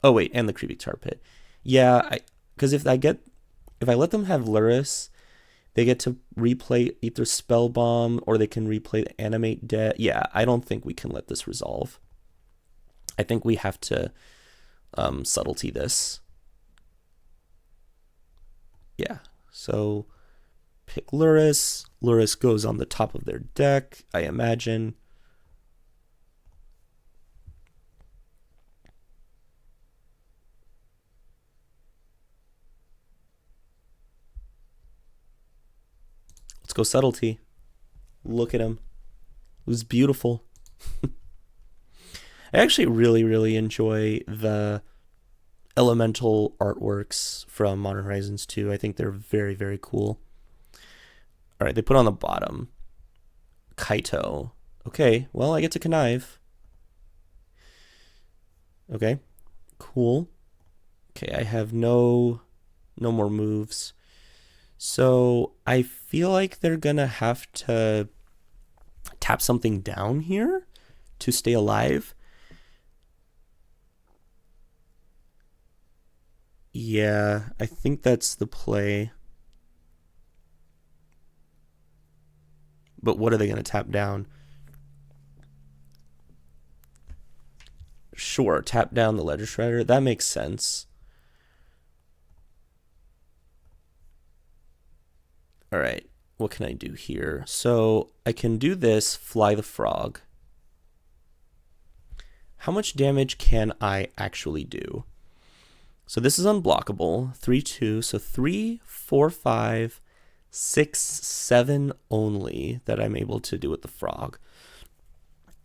Oh wait, and the creepy tar pit. Yeah, because if I let them have Luris, they get to replay either Spell Bomb or they can replay the Animate Debt. Yeah, I don't think we can let this resolve. I think we have to subtlety this. Yeah, so pick Luris. Luris goes on the top of their deck, I imagine. Let's go subtlety. Look at him. It was beautiful. I actually really enjoy the elemental artworks from Modern Horizons 2. I think they're very cool. All right, they put on the bottom. Kaito. Okay, well, I get to connive. Okay, cool. Okay, I have no more moves. So I feel like they're gonna have to tap something down here to stay alive. Yeah, I think that's the play. But what are they going to tap down? Sure, tap down the Ledger Shredder. That makes sense. All right, what can I do here? So I can do this, fly the frog. How much damage can I actually do? So this is unblockable. 3, 2. So 3, 4, 5, 6, 7 only that I'm able to do with the frog.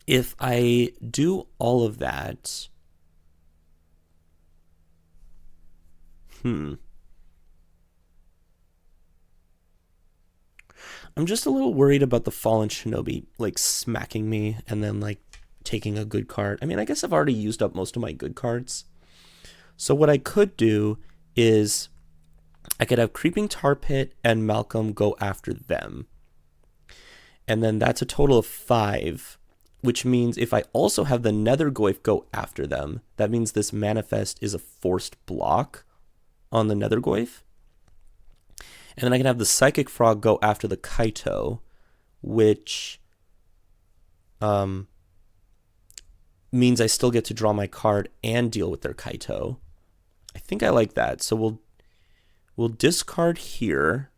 If I do all of that, I'm just a little worried about the Fallen Shinobi like smacking me and then like taking a good card. I mean, I guess I've already used up most of my good cards. So what I could do is I could have Creeping Tar Pit and Malcolm go after them. And then that's a total of 5, which means if I also have the Nethergoyf go after them, that means this manifest is a forced block on the Nethergoyf. And then I can have the Psychic Frog go after the Kaito, which means I still get to draw my card and deal with their Kaito. I think I like that. So we'll discard here.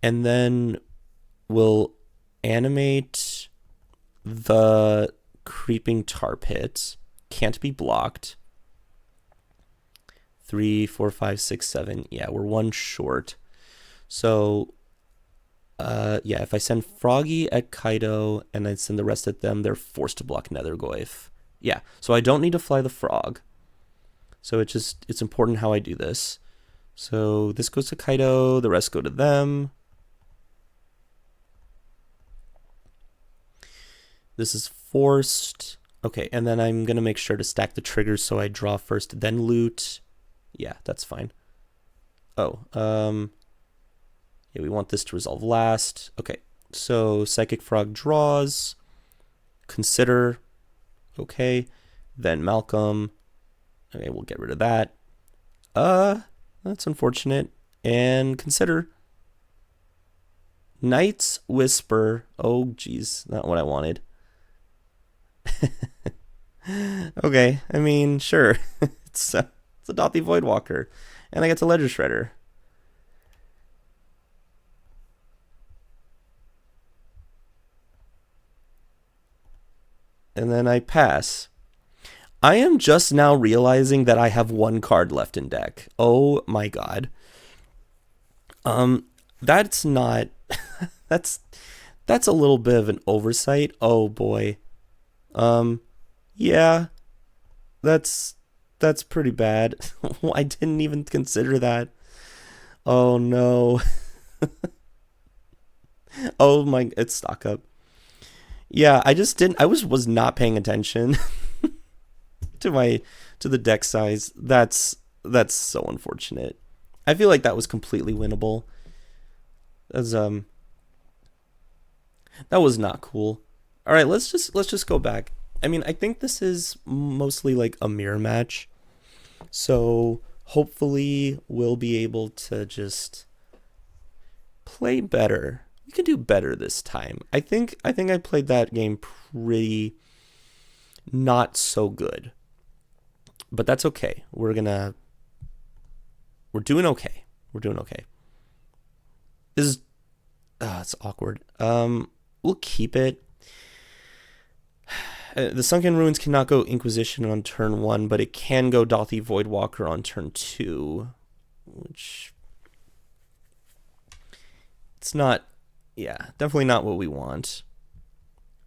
And then we'll animate the Creeping Tar Pit. Can't be blocked. 3, 4, 5, 6, 7. Yeah, we're 1 short. So yeah, if I send Froggy at Kaito and I send the rest at them, they're forced to block Nethergoyf. Yeah, so I don't need to fly the frog. So it's important how I do this. So this goes to Kaito, the rest go to them. This is forced. Okay, and then I'm going to make sure to stack the triggers so I draw first, then loot. Yeah, that's fine. Oh, yeah, we want this to resolve last. Okay, so Psychic Frog draws. Consider, okay. Then Malcolm, okay, we'll get rid of that. That's unfortunate. And consider. Knight's Whisper, oh geez, not what I wanted. Okay, I mean, sure. it's a Dothy Voidwalker. And I get to Ledger Shredder. And then I pass. I am just now realizing that I have one card left in deck. Oh my god. That's not that's a little bit of an oversight. Oh boy. Yeah. That's pretty bad. I didn't even consider that. Oh no. Oh my, it's stock up. Yeah, I just didn't. I was not paying attention to the deck size. That's so unfortunate. I feel like that was completely winnable. As that was not cool. All right, let's just go back. I mean, I think this is mostly like a mirror match. So hopefully we'll be able to just play better. We can do better this time. I think I played that game pretty not so good. But that's okay. We're doing okay. We're doing okay. This is it's awkward. We'll keep it. The Sunken Ruins cannot go Inquisition on turn 1, but it can go Dothy Voidwalker on turn 2, which it's not, yeah, definitely not what we want.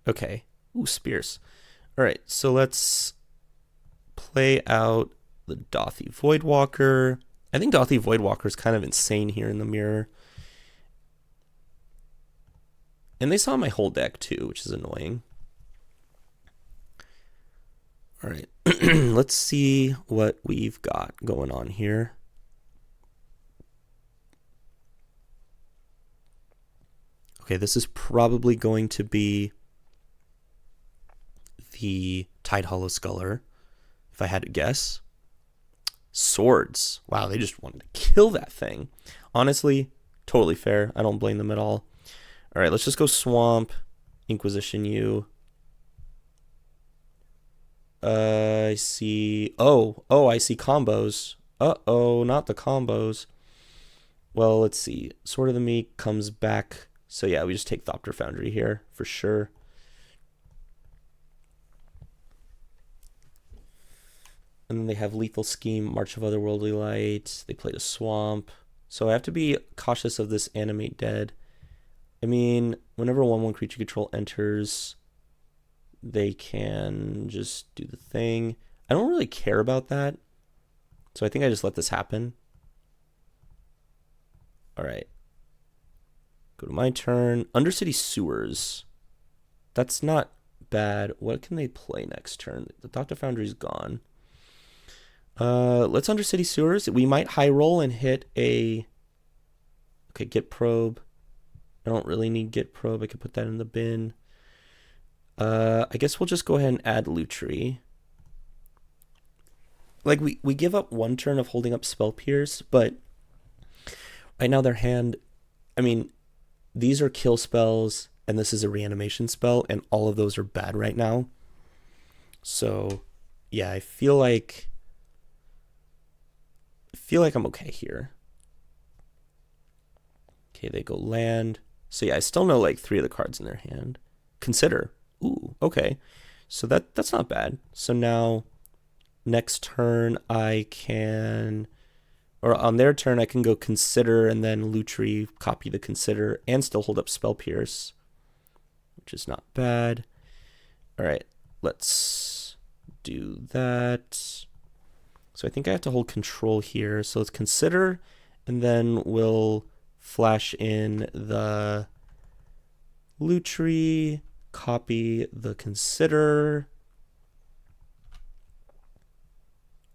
Okay. Ooh, Spears. All right, so let's play out the Dothy Voidwalker. I think Dothy Voidwalker is kind of insane here in the mirror. And they saw my whole deck too, which is annoying. All right, let's see what we've got going on here. Okay, this is probably going to be the Tide Hollow Sculler, if I had to guess. Swords. Wow, they just wanted to kill that thing. Honestly, totally fair. I don't blame them at all. All right, let's just go Swamp, Inquisition you. I see. Oh, I see combos. Uh-oh, not the combos. Well, let's see. Sword of the Meek comes back. So yeah, we just take Thopter Foundry here for sure. And then they have Lethal Scheme, March of Otherworldly Light. They played a Swamp. So I have to be cautious of this Animate Dead. I mean, whenever 1/1 creature control enters, they can just do the thing. I don't really care about that. So I think I just let this happen. All right. Go to my turn. Undercity Sewers. That's not bad. What can they play next turn? The Dr. Foundry's gone. Let's Undercity Sewers. We might high roll and hit a... Okay, Get Probe. I don't really need Get Probe. I could put that in the bin. I guess we'll just go ahead and add Lutri. Like, we give up one turn of holding up Spell Pierce, but right now their hand... I mean, these are kill spells, and this is a reanimation spell, and all of those are bad right now. So, yeah, I feel like I'm okay here. Okay, they go land. So yeah, I still know like 3 of the cards in their hand. Consider. Ooh, okay. So that's not bad. So now next turn I can, or on their turn I can go Consider and then Lutri, copy the Consider, and still hold up Spell Pierce, which is not bad. All right, let's do that. So I think I have to hold control here. So let's Consider, and then we'll flash in the Lutri, copy the Consider.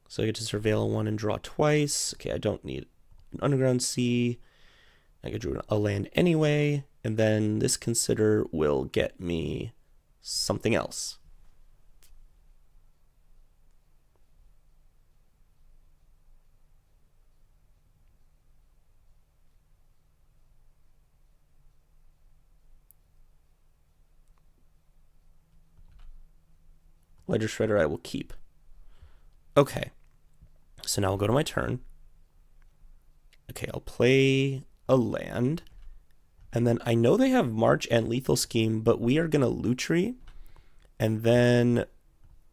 So I get to Surveil 1 and draw twice. Okay, I don't need an Underground Sea. I could draw a land anyway, and then this Consider will get me something else. Ledger Shredder I will keep. Okay. So now I'll go to my turn. Okay, I'll play a land. And then I know they have March and Lethal Scheme, but we are going to Lutri. And then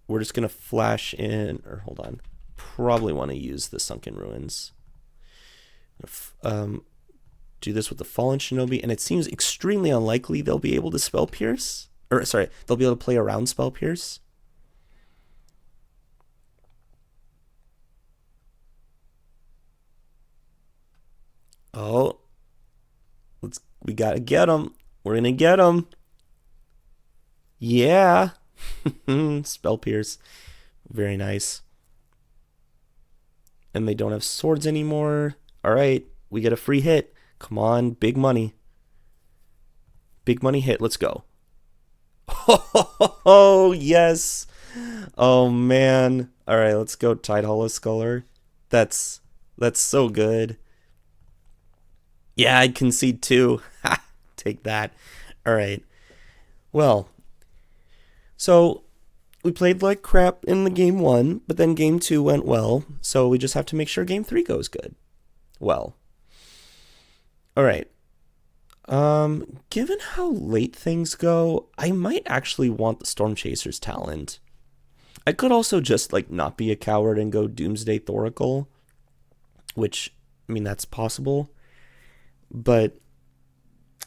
we're just going to flash in, or hold on. Probably want to use the Sunken Ruins. Do this with the Fallen Shinobi, and it seems extremely unlikely they'll be able to Spell Pierce. Or, sorry, they'll be able to play around Spell Pierce. Oh, we gotta get them. We're gonna get them. Yeah. Spell Pierce. Very nice. And they don't have swords anymore. All right, we get a free hit. Come on, big money. Big money hit. Let's go. Oh, yes. Oh, man. All right, let's go Tide Hollow Sculler. That's so good. Yeah, I'd concede too. Take that. All right. Well, so we played like crap in the game 1, but then game 2 went well. So we just have to make sure game 3 goes good. Well. All right. Given how late things go, I might actually want the Storm Chaser's talent. I could also just like not be a coward and go Doomsday Thoracle, which, I mean, that's possible. But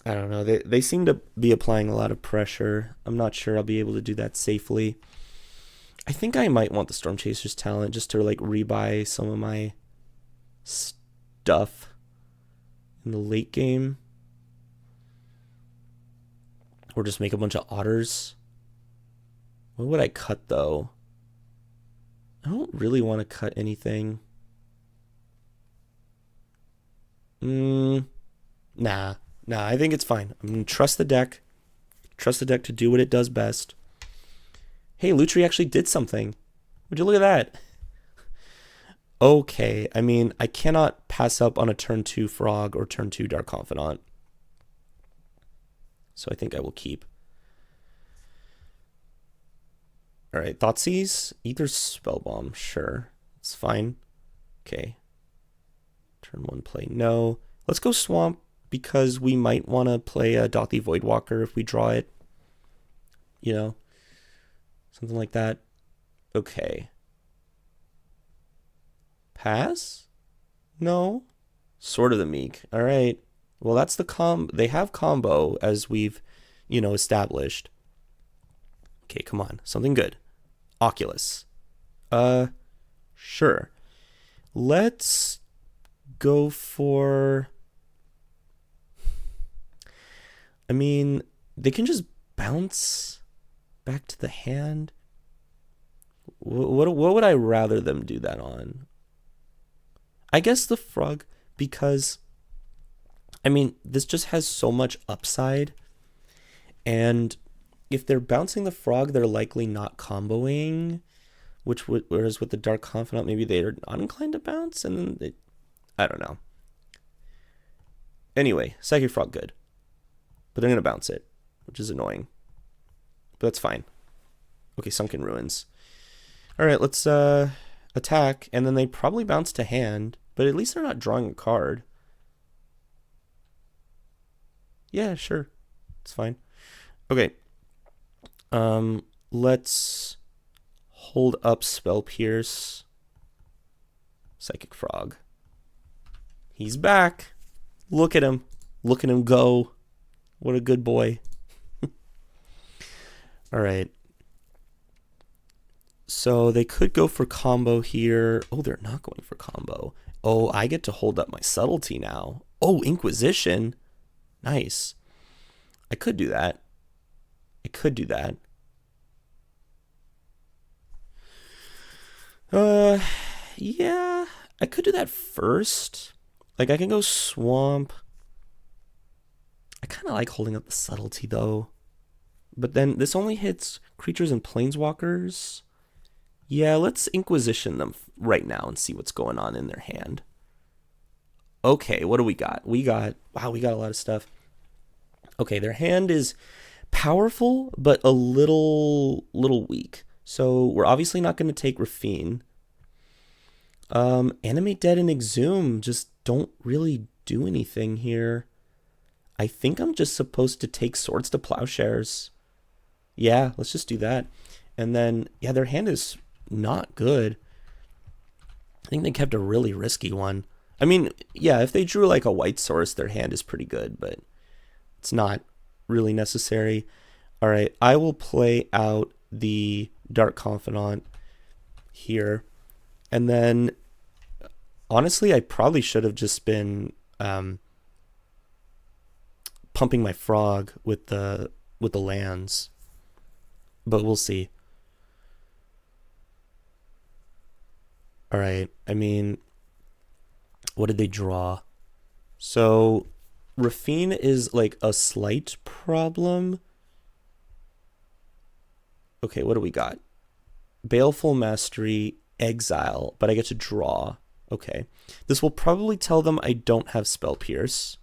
I don't know. They seem to be applying a lot of pressure. I'm not sure I'll be able to do that safely. I think I might want the Storm Chaser's talent just to like rebuy some of my stuff in the late game. Or just make a bunch of otters. What would I cut though? I don't really want to cut anything. Nah, I think it's fine. I'm going to trust the deck. Trust the deck to do what it does best. Hey, Lutri actually did something. Would you look at that? Okay, I mean, I cannot pass up on a turn 2 Frog or turn 2 Dark Confidant. So I think I will keep. Alright, Thoughtseize, either Spellbomb, sure. It's fine. Okay. Turn 1 play, no. Let's go Swamp, because we might want to play a Dothy Voidwalker if we draw it. You know? Something like that. Okay. Pass? No? Sword of the Meek. Alright. Well, that's the they have combo, as we've, you know, established. Okay, come on. Something good. Oculus. Sure. Let's go for... I mean, they can just bounce back to the hand. What would I rather them do that on? I guess the Frog, because... I mean, this just has so much upside. And if they're bouncing the Frog, they're likely not comboing. Whereas with the Dark Confidant, maybe they're not inclined to bounce. And then I don't know. Anyway, Psychic Frog good. But they're going to bounce it, which is annoying. But that's fine. Okay, Sunken Ruins. All right, let's attack. And then they probably bounce to hand. But at least they're not drawing a card. Yeah, sure. It's fine. Okay. Let's hold up Spell Pierce. Psychic Frog. He's back. Look at him. Look at him go. What a good boy. All right. So they could go for combo here. Oh, they're not going for combo. Oh, I get to hold up my subtlety now. Oh, Inquisition. Nice. I could do that. Yeah. I could do that first. Like, I can go Swamp. I kind of like holding up the subtlety, though. But then this only hits creatures and planeswalkers. Yeah, let's Inquisition them right now and see what's going on in their hand. Okay, what do we got? Wow, we got a lot of stuff. Okay, their hand is powerful, but a little weak. So we're obviously not going to take Rafine. Animate Dead and Exhume just don't really do anything here. I think I'm just supposed to take Swords to Plowshares. Yeah, let's just do that. And then, yeah, their hand is not good. I think they kept a really risky one. I mean, yeah, if they drew like a white source, their hand is pretty good, but it's not really necessary. All right, I will play out the Dark Confidant here. And then, honestly, I probably should have just been pumping my Frog with the lands. But we'll see. All right, I mean, what did they draw? So Rafine is like a slight problem. Okay, what do we got? Baleful Mastery, Exile, but I get to draw. Okay. This will probably tell them I don't have Spell Pierce.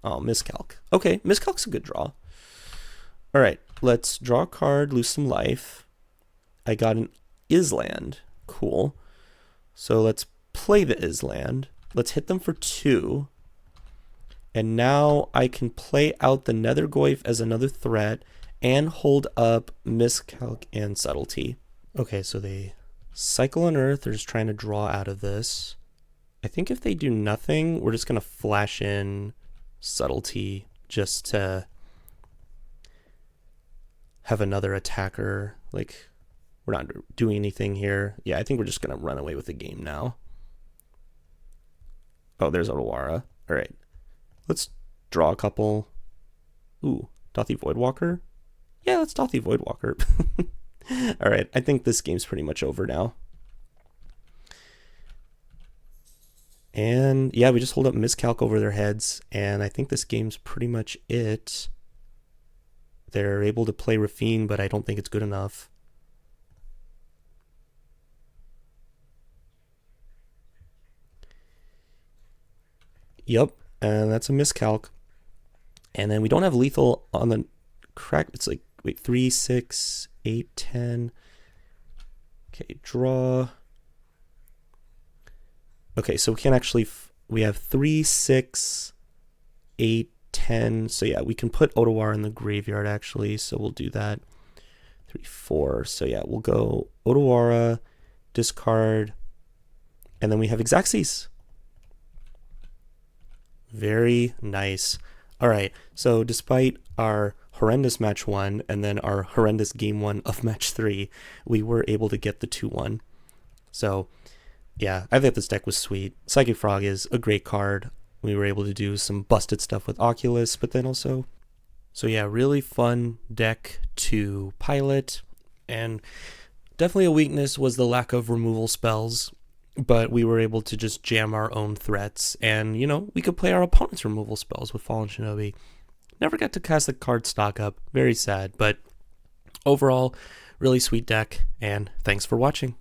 Oh, Miscalc. Okay, Miscalc's a good draw. All right, let's draw a card, lose some life. I got an Island. Cool. So let's play the Island. Let's hit them for 2. And now I can play out the Nethergoyf as another threat and hold up Miscalc and Subtlety. Okay, so they cycle on Earth. They're just trying to draw out of this. I think if they do nothing, we're just going to flash in Subtlety just to have another attacker. Like, we're not doing anything here. Yeah, I think we're just going to run away with the game now. Oh, there's Otawara. All right. Let's draw a couple. Ooh, Dothy Voidwalker? Yeah, let's Dothy Voidwalker. All right, I think this game's pretty much over now. And yeah, we just hold up Miscalc over their heads, and I think this game's pretty much it. They're able to play Rafine, but I don't think it's good enough. Yep, and that's a Miscalc. And then we don't have lethal on the crack. It's like, wait, 3, 6, 8, 10. Okay, draw. Okay, so we can actually, we have 3, 6, 8, 10. So yeah, we can put Otawara in the graveyard actually. So we'll do that. 3, 4. So yeah, we'll go Otawara, discard, and then we have Xaxes. Very nice. All right, so despite our horrendous match 1 and then our horrendous game 1 of match 3, we were able to get the 2-1. So yeah, I think this deck was sweet. Psychic Frog is a great card. We were able to do some busted stuff with Oculus, but then also, so yeah, really fun deck to pilot. And definitely a weakness was the lack of removal spells, but we were able to just jam our own threats, and you know, we could play our opponent's removal spells with Fallen Shinobi. Never got to cast the card stock up. Very sad, but overall, really sweet deck, and thanks for watching.